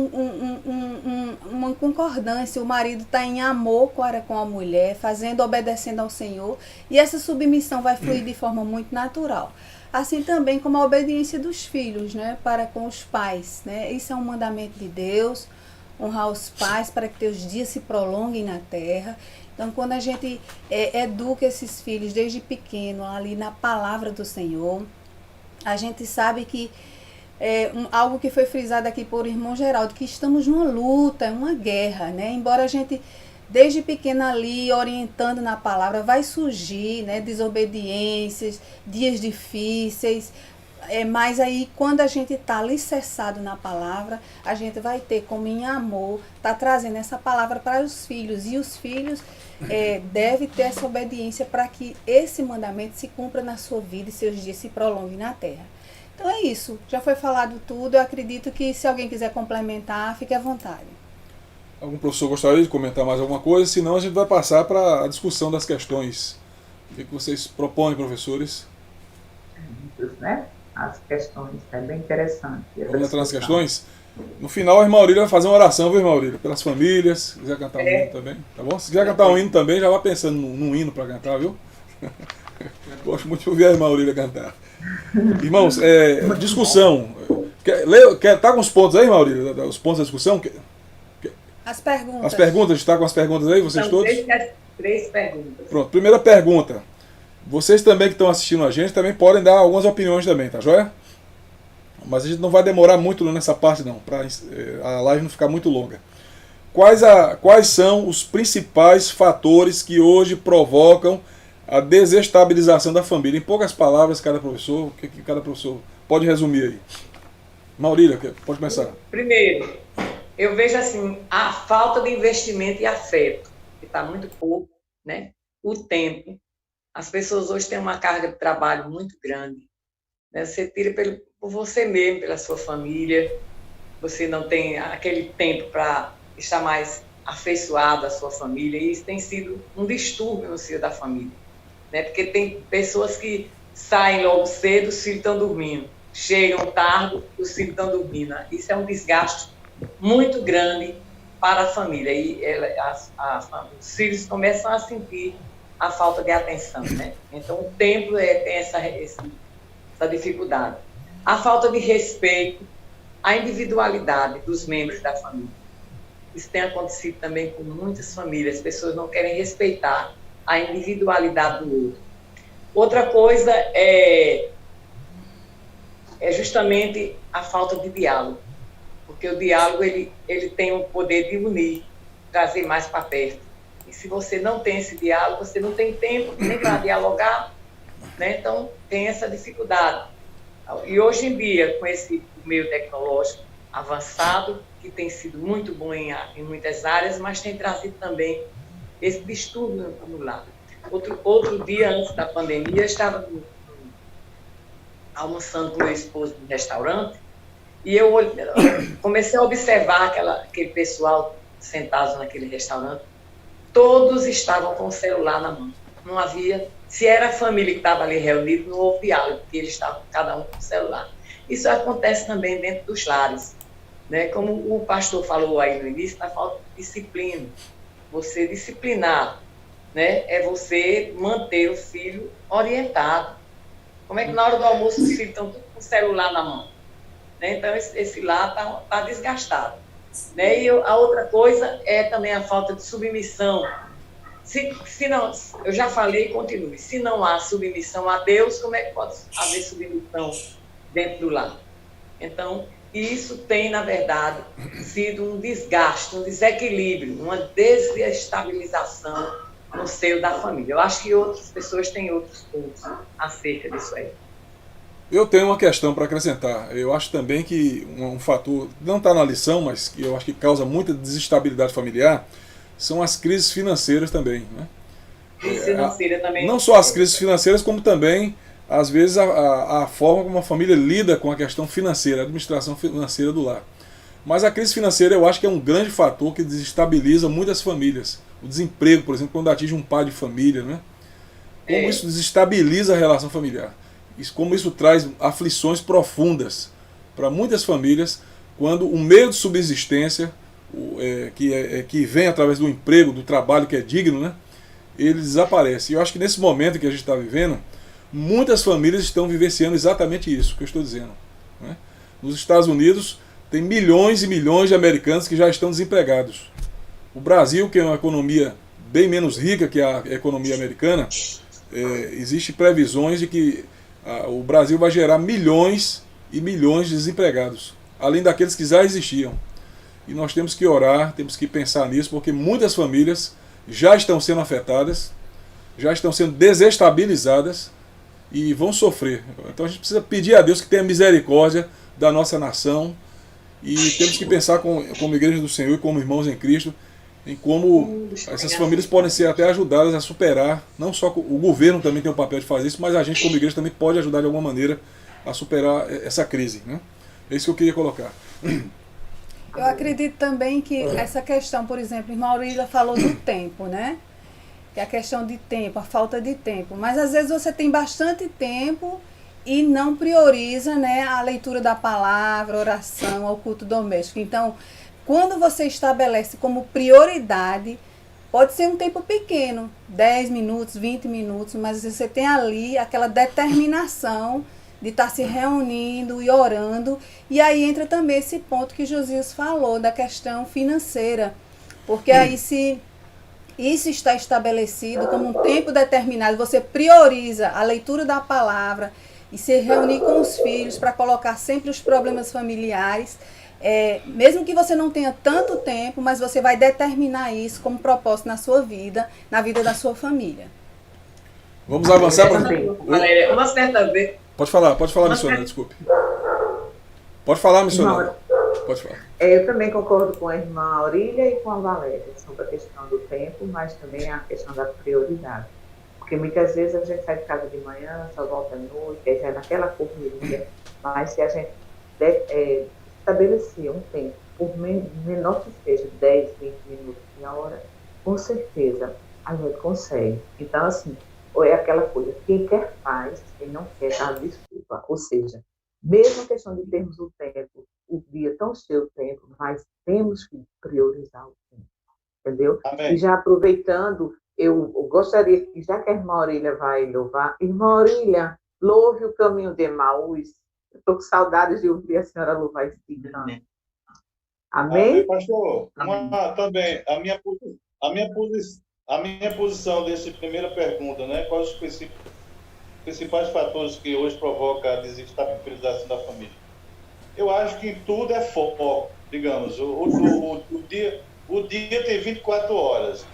uma concordância, o marido está em amor para com a mulher, obedecendo ao Senhor, e essa submissão vai fluir de forma muito natural. Assim também como a obediência dos filhos, né, para com os pais, né? Isso é um mandamento de Deus, honrar os pais para que teus dias se prolonguem na terra. Então, quando a gente educa esses filhos desde pequeno ali na palavra do Senhor, a gente sabe que algo que foi frisado aqui por irmão Geraldo, que estamos numa luta, uma guerra, né? Embora a gente, desde pequena ali, orientando na palavra, vai surgir, né, desobediências, dias difíceis, mas aí quando a gente está alicerçado na palavra, a gente vai ter como em amor, tá trazendo essa palavra para os filhos, e os filhos devem ter essa obediência para que esse mandamento se cumpra na sua vida e seus dias se prolonguem na terra. Então é isso, já foi falado tudo, eu acredito que se alguém quiser complementar, fique à vontade. Algum professor gostaria de comentar mais alguma coisa? Senão a gente vai passar para a discussão das questões. O que vocês propõem, professores? Né? As questões, é bem interessante. Vamos entrar nas questões? No final, a irmã Aurília vai fazer uma oração, viu, irmã Aurília? Pelas famílias, se quiser cantar um hino também, tá bom? Se quiser cantar um hino também, já vá pensando num hino para cantar, viu? Gosto muito de ouvir a irmã Aurília cantar. Irmãos, discussão. Tá com os pontos aí, irmã Aurília? Os pontos da discussão? As perguntas. As perguntas, está com as perguntas aí, vocês todos? Três perguntas. Pronto, primeira pergunta. Vocês também que estão assistindo a gente também podem dar algumas opiniões também, tá joia? Mas a gente não vai demorar muito nessa parte não, para a live não ficar muito longa. Quais são os principais fatores que hoje provocam a desestabilização da família? Em poucas palavras, cada professor, o que cada professor pode resumir aí? Maurília, pode começar. Primeiro, eu vejo assim, a falta de investimento e afeto, que está muito pouco, né? O tempo. As pessoas hoje têm uma carga de trabalho muito grande, né? Você tira por você mesmo, pela sua família, você não tem aquele tempo para estar mais afeiçoado à sua família, e isso tem sido um distúrbio no seio da família, né? Porque tem pessoas que saem logo cedo, os filhos estão dormindo, chegam tarde, os filhos estão dormindo. Isso é um desgaste muito grande para a família, e os filhos começam a sentir a falta de atenção, né? Então o tempo tem essa dificuldade. A falta de respeito à individualidade dos membros da família. Isso tem acontecido também com muitas famílias. As pessoas não querem respeitar a individualidade do outro. Outra coisa é justamente a falta de diálogo. Porque o diálogo ele tem o poder de unir, trazer mais para perto. E se você não tem esse diálogo, você não tem tempo nem para dialogar, né? Então tem essa dificuldade. E hoje em dia, com esse meio tecnológico avançado, que tem sido muito bom em muitas áreas, mas tem trazido também esse distúrbio no lar. Outro dia, antes da pandemia, eu estava almoçando com meu esposo no restaurante e eu comecei a observar aquele pessoal sentado naquele restaurante. Todos estavam com o celular na mão. Não havia... Se era a família que estava ali reunida, não houve diálogo, porque eles estavam cada um com o celular. Isso acontece também dentro dos lares, né? Como o pastor falou aí no início, da falta de disciplina. Você disciplinar, né? É você manter o filho orientado. Como é que na hora do almoço os filhos estão todos com o celular na mão? Né? Então, esse lar está desgastado. Né? E a outra coisa é também a falta de submissão. Se não, eu já falei e continue, se não há submissão a Deus, como é que pode haver submissão dentro do lar? Então, isso tem, na verdade, sido um desgaste, um desequilíbrio, uma desestabilização no seio da família. Eu acho que outras pessoas têm outros pontos acerca disso aí. Eu tenho uma questão para acrescentar. Eu acho também que um fator, não está na lição, mas que eu acho que causa muita desestabilidade familiar, são as crises financeiras também. Né? Financeira também. Não só as crises financeiras, como também, às vezes, a forma como a família lida com a questão financeira, a administração financeira do lar. Mas a crise financeira eu acho que é um grande fator que desestabiliza muitas famílias. O desemprego, por exemplo, quando atinge um pai de família, né? Como isso desestabiliza a relação familiar. Como isso traz aflições profundas para muitas famílias, quando o meio de subsistência, que vem através do emprego, do trabalho que é digno, né? Ele desaparece. E eu acho que nesse momento que a gente está vivendo, muitas famílias estão vivenciando exatamente isso que eu estou dizendo. Né? Nos Estados Unidos, tem milhões e milhões de americanos que já estão desempregados. O Brasil, que é uma economia bem menos rica que a economia americana, existem previsões de que o Brasil vai gerar milhões e milhões de desempregados, além daqueles que já existiam. E nós temos que orar, temos que pensar nisso, porque muitas famílias já estão sendo afetadas, já estão sendo desestabilizadas e vão sofrer. Então a gente precisa pedir a Deus que tenha misericórdia da nossa nação e temos que pensar como igreja do Senhor e como irmãos em Cristo, em como essas famílias podem ser até ajudadas a superar, não só o governo também tem o papel de fazer isso, mas a gente como igreja também pode ajudar de alguma maneira a superar essa crise. Né? É isso que eu queria colocar. Eu acredito também que essa questão, por exemplo, a irmã Aurília falou do tempo, né? Que é a questão de tempo, a falta de tempo. Mas às vezes você tem bastante tempo e não prioriza, né, a leitura da palavra, a oração, o culto doméstico. Então, quando você estabelece como prioridade, pode ser um tempo pequeno, 10 minutos, 20 minutos, mas você tem ali aquela determinação de estar se reunindo e orando. E aí entra também esse ponto que Josias falou, da questão financeira. Porque aí se isso está estabelecido como um tempo determinado, você prioriza a leitura da palavra e se reunir com os filhos para colocar sempre os problemas familiares, mesmo que você não tenha tanto tempo, mas você vai determinar isso como propósito na sua vida, na vida da sua família. Vamos avançar para... Valéria, uma certa vez... Pode falar, missionária, desculpe. Pode falar, missionária. Pode falar. Eu também concordo com a irmã Aurília e com a Valéria sobre a questão do tempo, mas também a questão da prioridade. Porque muitas vezes a gente sai de casa de manhã, só volta à noite, aí já é naquela correria, mas se a gente estabelecer um tempo, por menor que seja, 10, 20 minutos, meia hora, com certeza a gente consegue. Então, assim, é aquela coisa, quem quer faz, quem não quer dá desculpa. Ou seja, mesmo a questão de termos o tempo, o dia tão cheio de tempo, mas temos que priorizar o tempo, entendeu? Amém. E já aproveitando, eu gostaria que, já que a irmã Aurília vai louvar, irmã Aurília, louve o caminho de Emaús. Eu estou com saudades de ouvir a senhora louvar esse cigano. Amém? Pastor, também, a minha posição dessa primeira pergunta, né? Quais os principais fatores que hoje provocam a desestabilização da família? Eu acho que tudo é foco, digamos. O dia tem 24 horas.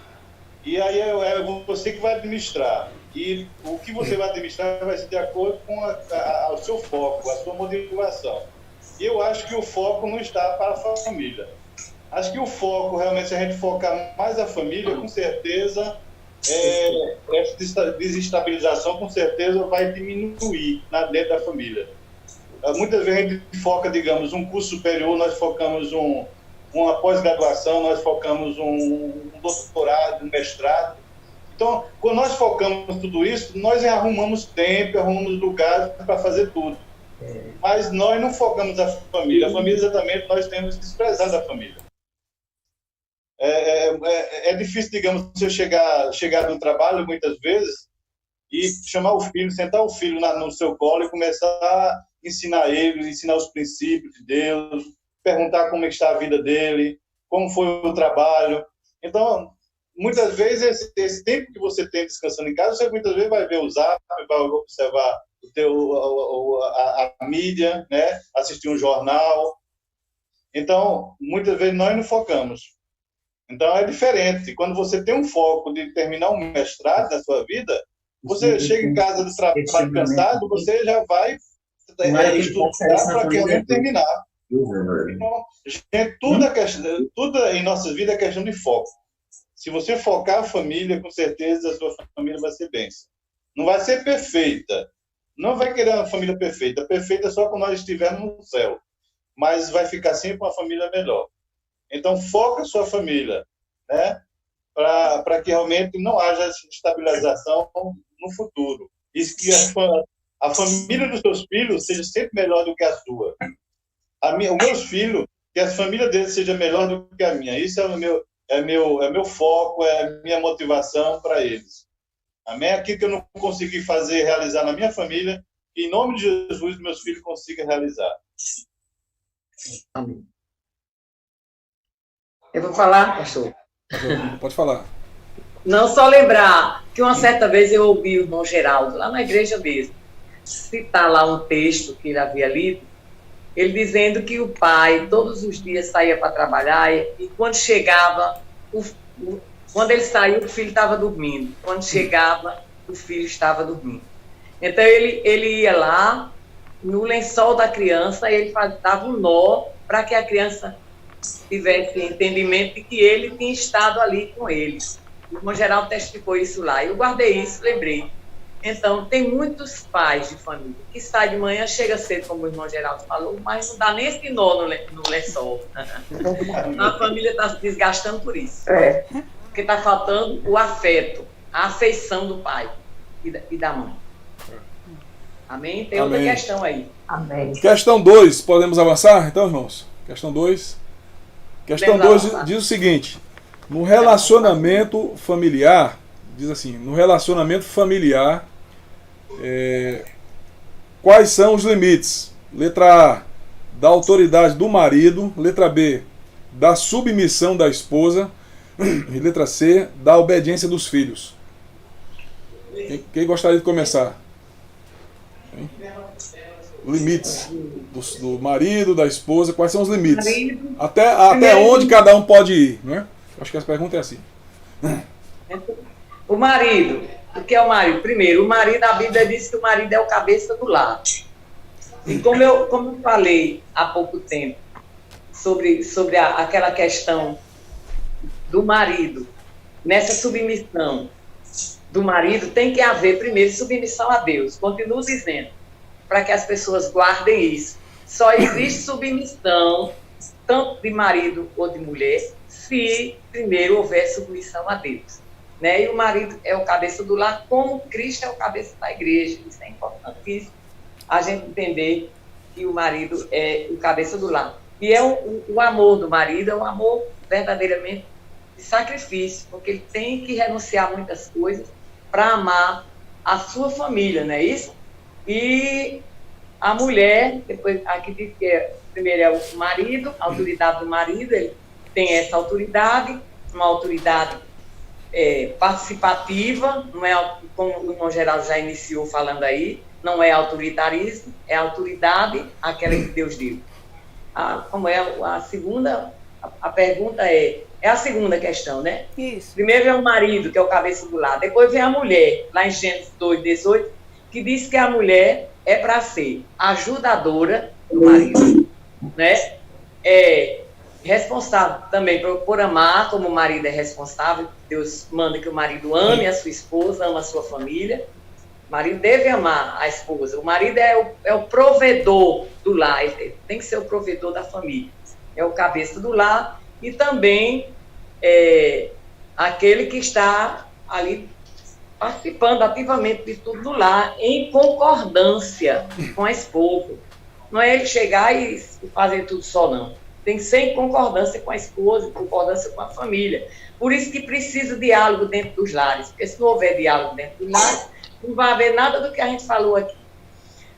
E aí é você que vai administrar. E o que você vai administrar vai ser de acordo com o seu foco, a sua motivação. E eu acho que o foco não está para a família. Acho que o foco, realmente, se a gente focar mais a família, com certeza, essa desestabilização, com certeza, vai diminuir dentro da família. Muitas vezes a gente foca, digamos, um curso superior, nós focamos uma pós-graduação, nós focamos um doutorado, um mestrado. Então, quando nós focamos tudo isso, nós arrumamos tempo, arrumamos lugares para fazer tudo. Mas nós não focamos a família. A família, exatamente, nós temos que desprezar da família. É difícil, digamos, você chegar no trabalho, muitas vezes, e chamar o filho, sentar o filho no seu colo e começar a ensinar ele, ensinar os princípios de Deus, perguntar como está a vida dele, como foi o trabalho. Então, muitas vezes, esse tempo que você tem descansando em casa, você muitas vezes vai ver o Zap, vai observar a mídia, né? Assistir um jornal. Então, muitas vezes nós não focamos. Então, é diferente. Quando você tem um foco de terminar um mestrado na sua vida, você chega em casa do trabalho cansado, você já vai estudar para realmente terminar. Então, gente, tudo em nossas vidas é questão de foco. Se você focar a família, com certeza a sua família vai ser bênção. Não vai ser perfeita. Não vai querer uma família perfeita. Perfeita só quando nós estivermos no céu. Mas vai ficar sempre uma família melhor. Então, foca a sua família, né? Para que realmente não haja essa estabilização no futuro. E que a família dos seus filhos seja sempre melhor do que a sua. Os meus filhos, que a família deles seja melhor do que a minha. Isso é meu foco, é a minha motivação para eles. Amém? Aquilo que eu não consegui realizar na minha família, que em nome de Jesus, meus filhos consigam realizar. Amém. Eu vou falar, pastor? Pode falar. Não, só lembrar que uma certa vez eu ouvi o irmão Geraldo, lá na igreja mesmo, citar lá um texto que ele havia lido, ele dizendo que o pai todos os dias saía para trabalhar e quando chegava, quando ele saiu, o filho estava dormindo. Quando chegava, o filho estava dormindo. Então ele ia lá, no lençol da criança, ele dava um nó para que a criança tivesse entendimento de que ele tinha estado ali com eles. O irmão Geraldo testificou isso lá. Eu guardei isso, lembrei. Então, tem muitos pais de família que saem de manhã, chega cedo, como o irmão Geraldo falou, mas não dá nem esse nó no lençol. A família está se desgastando por isso. Porque está faltando o afeto, a afeição do pai e da mãe. Amém? Tem outra questão aí. Amém. Questão 2, podemos avançar então, irmãos? Questão 2. Questão 2 diz o seguinte: no relacionamento familiar, diz assim, no relacionamento familiar, quais são os limites? Letra A, da autoridade do marido. Letra B, da submissão da esposa. E letra C, da obediência dos filhos. Quem gostaria de começar? Limites do marido, da esposa, quais são os limites? Até onde cada um pode ir, não é? Acho que a pergunta é assim. O marido, o que é o marido? Primeiro, o marido, a Bíblia diz que o marido é o cabeça do lar. E como eu falei há pouco tempo sobre aquela questão do marido, nessa submissão do marido, tem que haver primeiro submissão a Deus. Continuo dizendo, para que as pessoas guardem isso. Só existe submissão, tanto de marido ou de mulher, se primeiro houver submissão a Deus. Né? E o marido é o cabeça do lar, como Cristo é o cabeça da igreja. Isso é importantíssimo, a gente entender que o marido é o cabeça do lar. E o amor do marido é um amor verdadeiramente de sacrifício, porque ele tem que renunciar a muitas coisas para amar a sua família, não é isso? E a mulher, depois aqui diz que primeiro é o marido, a autoridade do marido, ele tem essa autoridade, uma autoridade participativa, não é, como o irmão Geraldo já iniciou falando aí, não é autoritarismo, é autoridade, aquela que Deus deu. Como é a segunda, a pergunta é a segunda questão, né? Isso. Primeiro é o marido, que é o cabeça do lar, depois vem a mulher, lá em Gênesis 2:18, que diz que a mulher é para ser ajudadora do marido, né? responsável também por amar, como o marido é responsável. Deus manda que o marido ame a sua esposa, ama a sua família. O marido deve amar a esposa. O marido é o provedor do lar, ele tem que ser o provedor da família. É o cabeça do lar e também aquele que está ali participando ativamente de tudo do lar, em concordância com a esposa. Não é ele chegar e fazer tudo só, não. Tem que ser em concordância com a esposa, em concordância com a família. Por isso que precisa de diálogo dentro dos lares, porque se não houver diálogo dentro dos lares, não vai haver nada do que a gente falou aqui.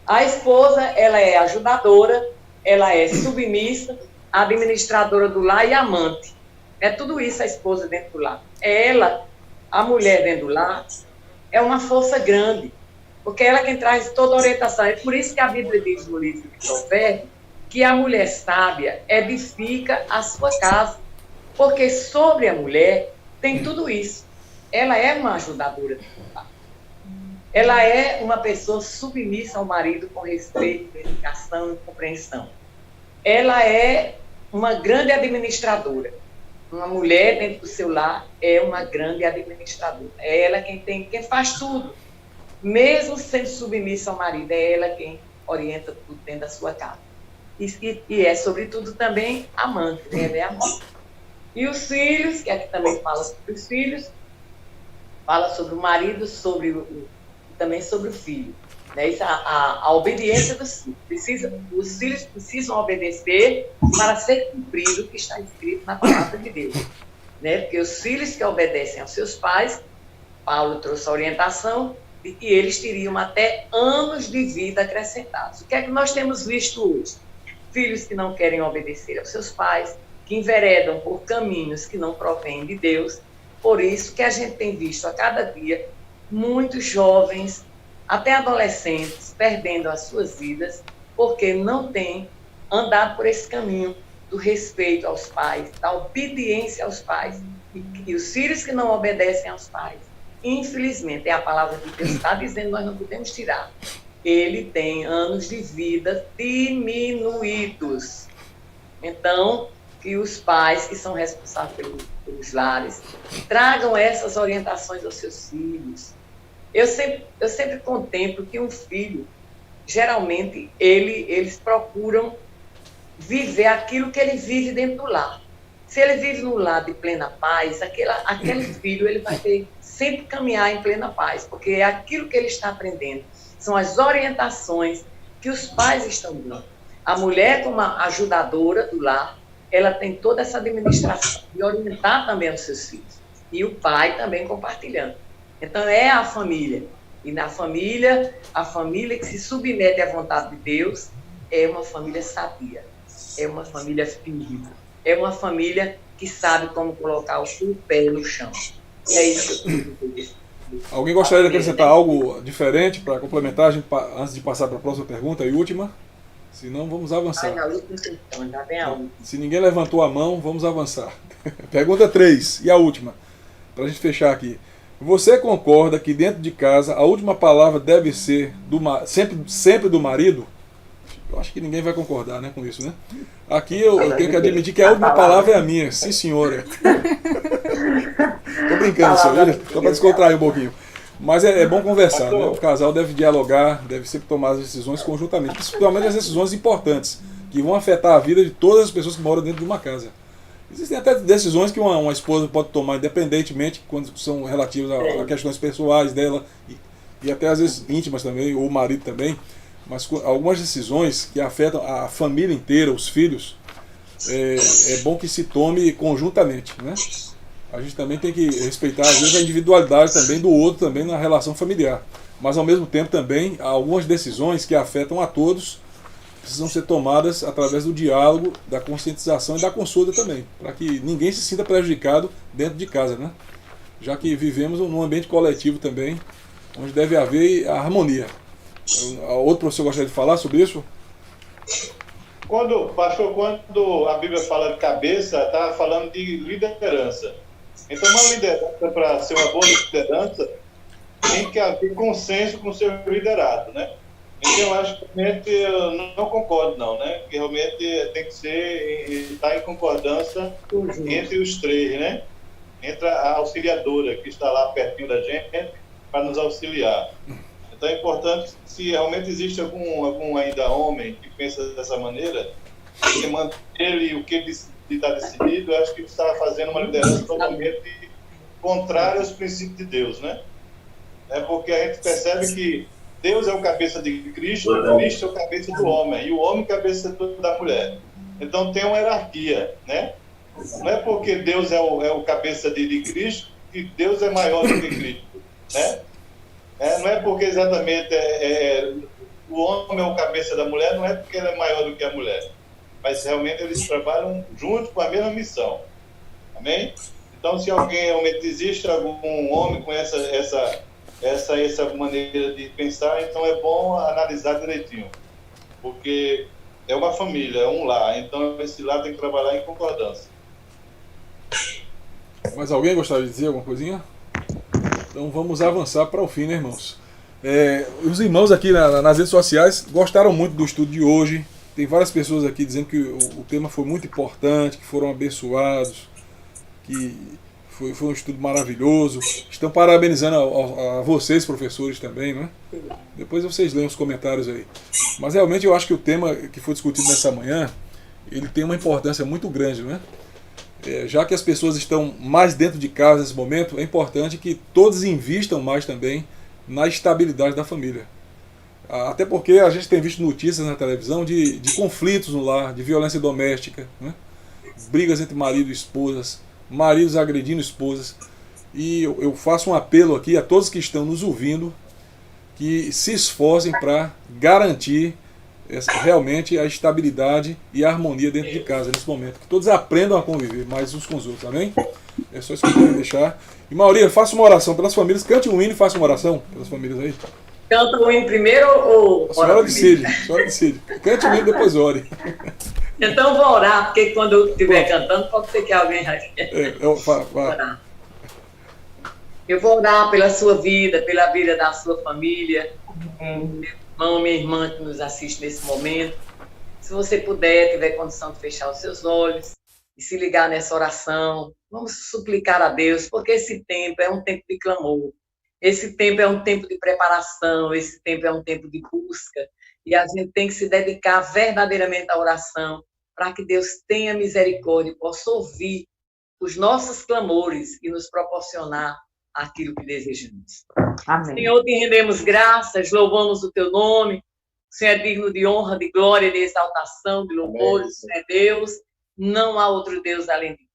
A esposa, ela é ajudadora, ela é submissa, administradora do lar e amante. É tudo isso a esposa dentro do lar. Ela, a mulher dentro do lar, é uma força grande, porque ela é quem traz toda a orientação. É por isso que a Bíblia diz no livro de Provérbios que a mulher sábia edifica a sua casa, porque sobre a mulher tem tudo isso. Ela é uma ajudadora do lar. Ela é uma pessoa submissa ao marido com respeito, dedicação e compreensão. Ela é uma grande administradora. Uma mulher dentro do seu lar é uma grande administradora. É ela quem faz tudo. Mesmo sendo submissa ao marido, é ela quem orienta tudo dentro da sua casa. E é, sobretudo, também amante. Ela é amante. E os filhos, que aqui também fala sobre os filhos, fala sobre o marido, também sobre o filho. Né? Isso, a obediência dos filhos. Os filhos precisam obedecer para ser cumprido o que está escrito na palavra de Deus. Né? Porque os filhos que obedecem aos seus pais, Paulo trouxe a orientação de que eles teriam até anos de vida acrescentados. O que é que nós temos visto hoje? Filhos que não querem obedecer aos seus pais, que enveredam por caminhos que não provêm de Deus. Por isso que a gente tem visto a cada dia muitos jovens, até adolescentes, perdendo as suas vidas, porque não têm andado por esse caminho do respeito aos pais, da obediência aos pais. E os filhos que não obedecem aos pais, infelizmente, é a palavra que Deus está dizendo, nós não podemos tirar. Ele tem anos de vida diminuídos. Então, que os pais que são responsáveis pelos lares tragam essas orientações aos seus filhos. Eu sempre contemplo que um filho, geralmente, eles procuram viver aquilo que ele vive dentro do lar. Se ele vive num lar de plena paz, aquele filho ele vai ter sempre caminhar em plena paz, porque é aquilo que ele está aprendendo. São as orientações que os pais estão dando. A mulher, como a ajudadora do lar, ela tem toda essa administração de orientar também os seus filhos. E o pai também compartilhando. Então, é a família. E na família, a família que se submete à vontade de Deus é uma família sadia, é uma família firme, é uma família que sabe como colocar o seu pé no chão. É isso que eu tenho que dizer. Alguém gostaria de acrescentar algo diferente para complementar, antes de passar para a próxima pergunta e última? Se não, vamos avançar. Se ninguém levantou a mão, vamos avançar. Pergunta 3, e a última, para a gente fechar aqui. Você concorda que dentro de casa a última palavra deve ser sempre do marido? Eu acho que ninguém vai concordar, né, com isso, né? Aqui eu tenho que admitir que a última palavra é a minha. Sim, senhora. Tô brincando, senhor. Só para descontrair um pouquinho. Mas é bom conversar, né? O casal deve dialogar, deve sempre tomar as decisões conjuntamente, principalmente as decisões importantes, que vão afetar a vida de todas as pessoas que moram dentro de uma casa. Existem até decisões que uma esposa pode tomar independentemente, quando são relativas a questões pessoais dela, e até às vezes íntimas também, ou o marido também, mas algumas decisões que afetam a família inteira, os filhos, é bom que se tome conjuntamente, né? A gente também tem que respeitar, às vezes, a individualidade também do outro, também na relação familiar. Mas, ao mesmo tempo, também, há algumas decisões que afetam a todos, precisam ser tomadas através do diálogo, da conscientização e da consulta também, para que ninguém se sinta prejudicado dentro de casa, né? Já que vivemos num ambiente coletivo também, onde deve haver a harmonia. Outro professor gostaria de falar sobre isso? Pastor, quando a Bíblia fala de cabeça, está falando de liderança. Então, uma liderança, para ser uma boa liderança, tem que haver consenso com o seu liderado, né? Então, eu acho que realmente eu não concordo, não, né? Que realmente tem que ser, estar em concordância entre os três, né? Entre a auxiliadora, que está lá pertinho da gente, para nos auxiliar. Então, é importante, se realmente existe algum ainda homem que pensa dessa maneira, que manter ele o que ele está decidido, eu acho que ele está fazendo uma liderança totalmente contrária aos princípios de Deus, né? É porque a gente percebe que Deus é o cabeça de Cristo, Cristo é o cabeça do homem, e o homem é o cabeça da mulher. Então tem uma hierarquia, né? Não é porque Deus é o cabeça de Cristo que Deus é maior do que Cristo, né? Não é porque exatamente o homem é o cabeça da mulher, não é porque ele é maior do que a mulher, mas realmente eles trabalham juntos com a mesma missão. Amém? Então, se alguém realmente existe algum homem com essa maneira de pensar, então é bom analisar direitinho, porque é uma família, é um lar, então esse lar tem que trabalhar em concordância. Mais alguém gostaria de dizer alguma coisinha? Então vamos avançar para o fim, né, irmãos? Os irmãos aqui nas redes sociais gostaram muito do estudo de hoje. Tem várias pessoas aqui dizendo que o tema foi muito importante, que foram abençoados, que foi um estudo maravilhoso. Estão parabenizando a vocês, professores, também, né? Depois vocês leem os comentários aí. Mas realmente eu acho que o tema que foi discutido nessa manhã, ele tem uma importância muito grande, né? Já que as pessoas estão mais dentro de casa nesse momento, é importante que todos invistam mais também na estabilidade da família. Até porque a gente tem visto notícias na televisão de conflitos no lar, de violência doméstica, né? Brigas entre marido e esposas, maridos agredindo esposas. E eu faço um apelo aqui a todos que estão nos ouvindo que se esforcem para garantir realmente a estabilidade e a harmonia dentro de casa nesse momento. Que todos aprendam a conviver mais uns com os outros, amém? É só isso que eu queria deixar. E Maurília, faça uma oração pelas famílias. Cante um hino e faça uma oração pelas famílias aí. Canta o hino primeiro ou... A senhora decide. Cante o hino e depois ore. Então vou orar, porque quando eu estiver cantando, pode ser que alguém... Orar. Eu vou orar pela sua vida, pela vida da sua família. Meu irmão, minha irmã que nos assiste nesse momento. Se você puder, tiver condição de fechar os seus olhos e se ligar nessa oração, vamos suplicar a Deus, porque esse tempo é um tempo de clamor. Esse tempo é um tempo de preparação, esse tempo é um tempo de busca. E a gente tem que se dedicar verdadeiramente à oração, para que Deus tenha misericórdia e possa ouvir os nossos clamores e nos proporcionar aquilo que desejamos. Amém. Senhor, te rendemos graças, louvamos o teu nome. O Senhor é digno de honra, de glória, de exaltação, de louvor. O Senhor é Deus, não há outro Deus além de ti.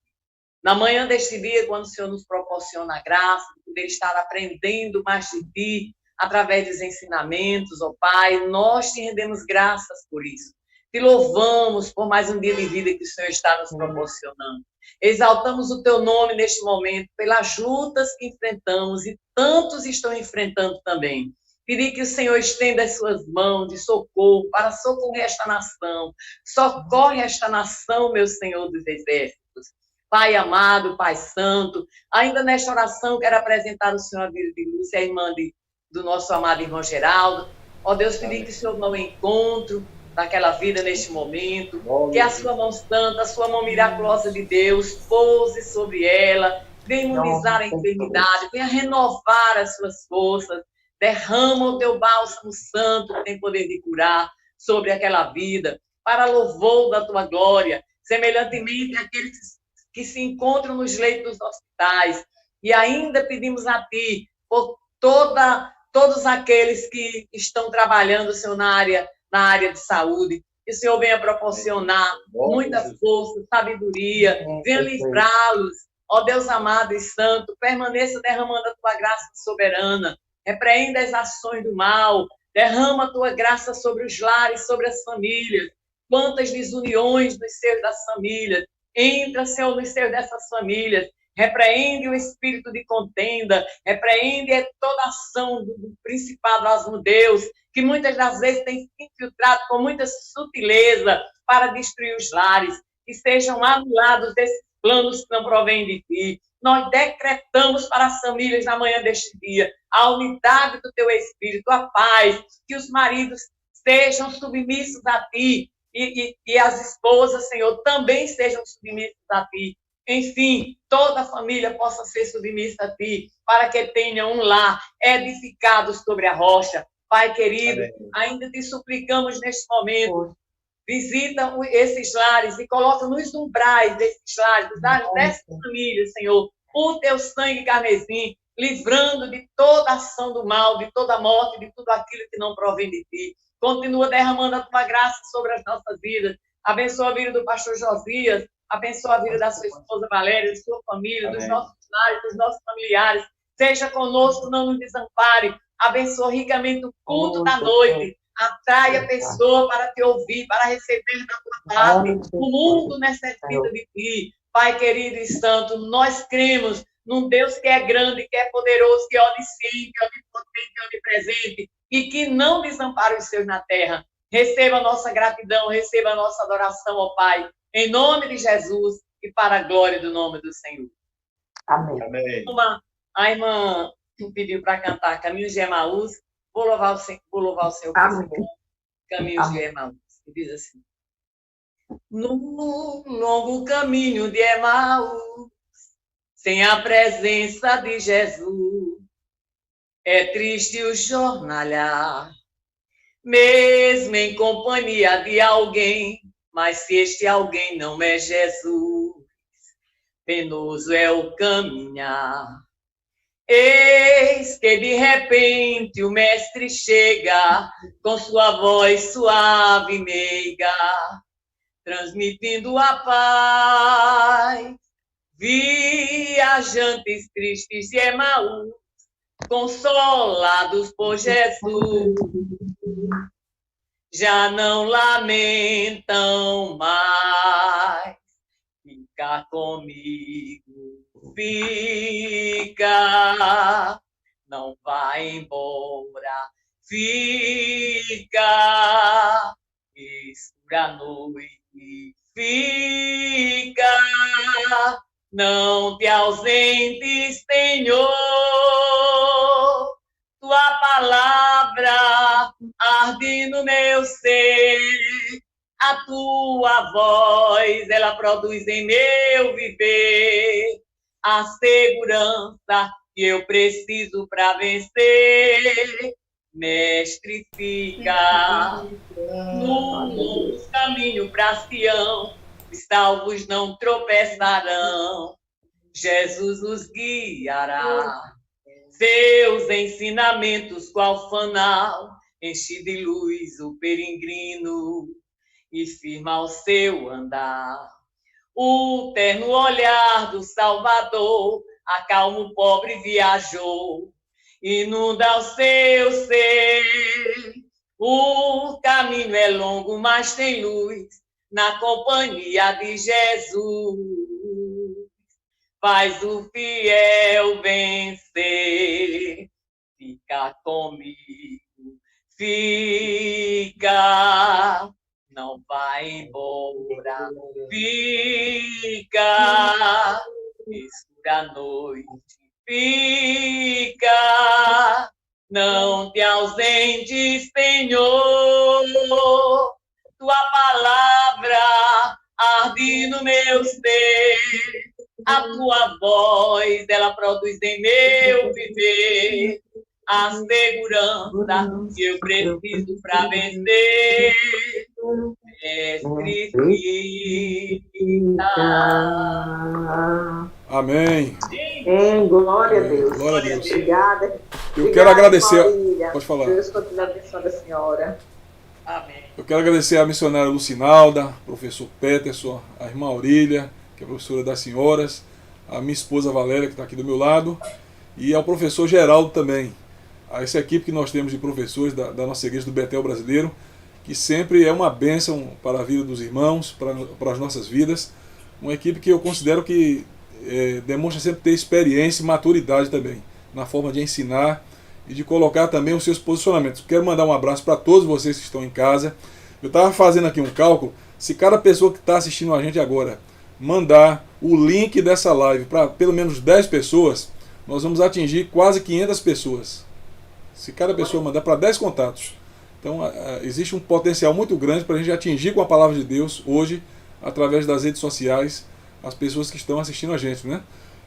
Na manhã deste dia, quando o Senhor nos proporciona a graça de poder estar aprendendo mais de ti, através dos ensinamentos, ó Pai, nós te rendemos graças por isso. Te louvamos por mais um dia de vida que o Senhor está nos proporcionando. Exaltamos o teu nome neste momento, pelas lutas que enfrentamos e tantos estão enfrentando também. Pedir que o Senhor estenda as suas mãos de socorro para socorrer esta nação. Socorre esta nação, meu Senhor dos Exércitos. Pai amado, Pai santo, ainda nesta oração quero apresentar o Senhor a vida de Lúcia, a irmã do nosso amado irmão Geraldo. Ó Deus, pedir que o Senhor não encontre daquela vida neste momento, que a sua mão santa, a sua mão miraculosa de Deus pouse sobre ela, venha imunizar a enfermidade, venha renovar as suas forças, derrama o teu bálsamo santo que tem poder de curar sobre aquela vida, para louvor da tua glória, semelhantemente àqueles que se encontram nos leitos dos hospitais, e ainda pedimos a ti por todos aqueles que estão trabalhando, Senhor, na área de saúde, que o Senhor venha proporcionar muita força, sabedoria, venha livrá-los, ó Deus amado e santo, permaneça derramando a tua graça soberana, repreenda as ações do mal, derrama a tua graça sobre os lares, sobre as famílias, quantas desuniões nos seios das famílias, entra, Senhor, nos seios dessas famílias, repreende o espírito de contenda, repreende toda ação do principado Asmodeus, que muitas das vezes tem se infiltrado com muita sutileza para destruir os lares, que sejam anulados esses planos que não provêm de ti. Nós decretamos para as famílias na manhã deste dia a unidade do teu Espírito, a paz, que os maridos sejam submissos a Ti, e as esposas, Senhor, também sejam submissas a Ti. Enfim, toda a família possa ser submissa a Ti, para que tenha um lar edificado sobre a rocha. Pai querido, ainda Te suplicamos neste momento, visita esses lares e coloca nos umbrais desses lares, dessas famílias, Senhor, o Teu sangue carmesim, livrando de toda ação do mal, de toda morte, de tudo aquilo que não provém de Ti. Continua derramando a Tua graça sobre as nossas vidas. Abençoa a vida do pastor Josias, abençoa a vida da sua esposa Valéria, da sua família, dos nossos lares, dos nossos familiares. Seja conosco, não nos desampare. Abençoa ricamente o culto da noite. Atrai a pessoa para Te ouvir, para receber da Tua parte. O mundo necessita de Ti. Pai querido e santo, nós cremos num Deus que é grande, que é poderoso, que é onisciente, onipotente, onipresente, e que não desampara os seus na terra. Receba a nossa gratidão, receba a nossa adoração, ó Pai, em nome de Jesus e para a glória do nome do Senhor. Amém. Amém. A irmã pediu para cantar Caminhos de Emaús. Vou louvar o Senhor por Caminhos de Emaús. E diz assim: no longo caminho de Emaús, sem a presença de Jesus, é triste o jornalhar, mesmo em companhia de alguém, mas se este alguém não é Jesus, penoso é o caminhar. Eis que de repente o mestre chega, com sua voz suave e meiga, transmitindo a paz. Viajantes tristes de Emaús, consolados por Jesus, já não lamentam mais. Fica comigo, fica, não vai embora, fica, escura noite, fica, não te ausentes, Senhor. Tua palavra arde no meu ser, a Tua voz, ela produz em meu viver a segurança que eu preciso para vencer. Mestre, fica no caminho para Sião, os salvos não tropeçarão, Jesus os guiará. Seus ensinamentos, qual fanal, enche de luz o peregrino e firma o seu andar. O terno olhar do Salvador acalma o pobre viajou, inunda o seu ser. O caminho é longo, mas tem luz na companhia de Jesus. Faz o fiel vencer. Fica comigo, fica, não vai embora, fica, escura a noite, fica, não te ausentes, Senhor. Tua palavra arde no meu ser, a Tua voz, ela produz em meu viver a segurança que eu preciso para vencer. Mestre, fica. Amém. Glória a Deus. Glória a Deus. Obrigada. Eu quero agradecer. Marília. Pode falar. Deus continue abençoando a senhora. Amém. Eu quero agradecer a missionária Lucinalda, professor Peterson, a irmã Aurília, que é professora das senhoras, a minha esposa Valéria, que está aqui do meu lado, e ao professor Geraldo também, a essa equipe que nós temos de professores da nossa igreja do Betel Brasileiro, que sempre é uma bênção para a vida dos irmãos, para as nossas vidas, uma equipe que eu considero que demonstra sempre ter experiência e maturidade também, na forma de ensinar e de colocar também os seus posicionamentos. Quero mandar um abraço para todos vocês que estão em casa. Eu estava fazendo aqui um cálculo, se cada pessoa que está assistindo a gente agora mandar o link dessa live para pelo menos 10 pessoas, nós vamos atingir quase 500 pessoas. Se cada pessoa mandar para 10 contatos. Então existe um potencial muito grande para a gente atingir com a palavra de Deus hoje, através das redes sociais, as pessoas que estão assistindo a gente, né?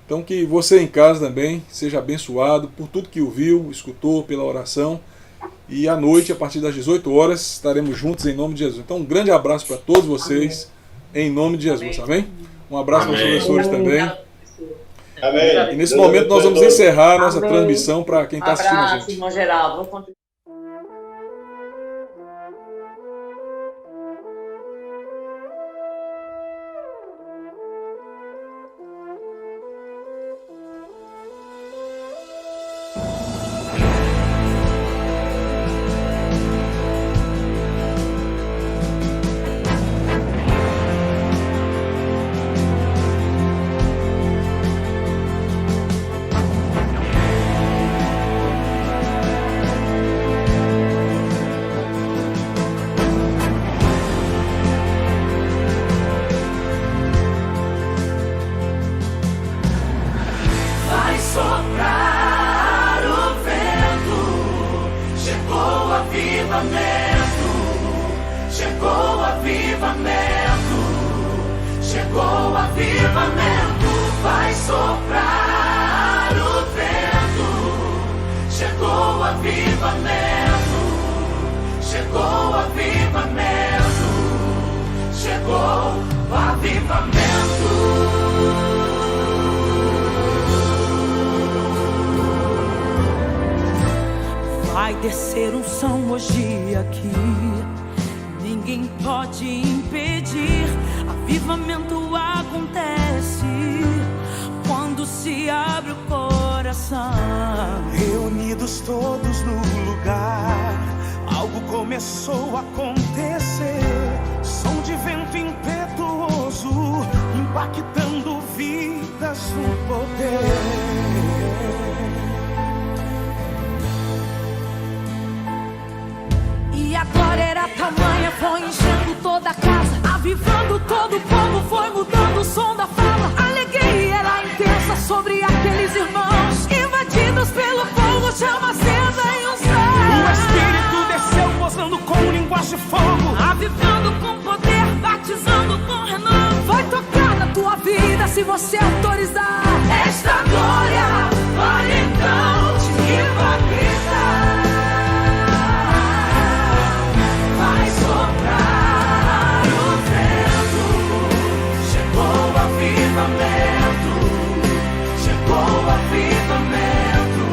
Então que você em casa também seja abençoado por tudo que ouviu, escutou, pela oração. E à noite, a partir das 18 horas, estaremos juntos em nome de Jesus. Então um grande abraço para todos vocês, em nome de Jesus, amém? Um abraço para os professores também. Amém. E nesse momento nós vamos encerrar a nossa transmissão para quem está assistindo a Abraço, gente. irmão Geraldo. Vamos continuar. Vai descer unção hoje aqui, ninguém pode impedir. Avivamento acontece quando se abre o coração. Reunidos todos no lugar, algo começou a acontecer. Som de vento impetuoso, impactando vidas no poder. E a glória era tamanha, foi enchendo toda a casa, avivando todo o povo, foi mudando o som da fala. A alegria era intensa sobre aqueles irmãos, invadidos pelo fogo, chama acesa e unção. O Espírito desceu, posando com linguagem de fogo, avivando com poder, batizando com renovo. Vai tocar na tua vida se você autorizar. Esta glória, olha então, te vai gritar. Vai soprar o vento, chegou o avivamento, chegou o avivamento,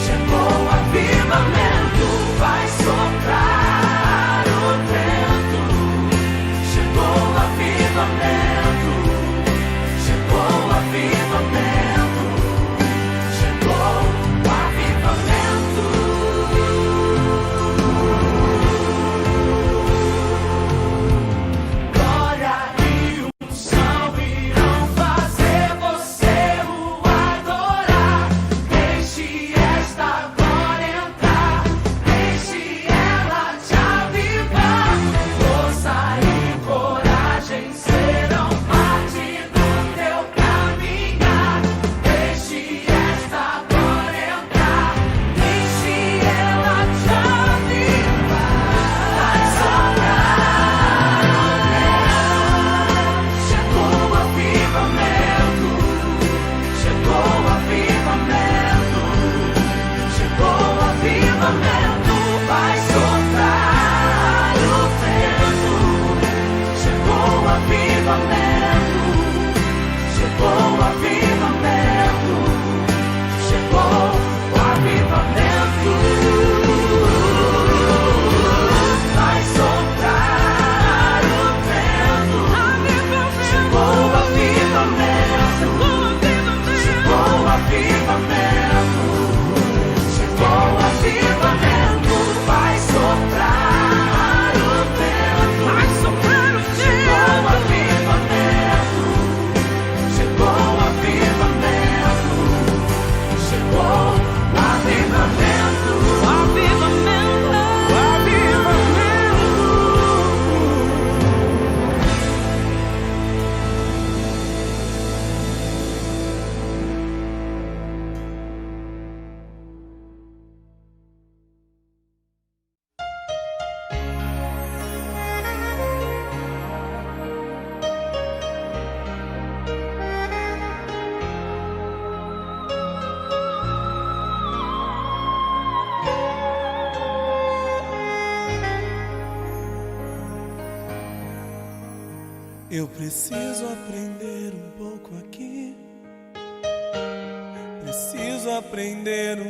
chegou o avivamento. Vai soprar o vento, chegou o avivamento, chegou o avivamento. Eu preciso aprender um pouco aqui. Preciso aprender um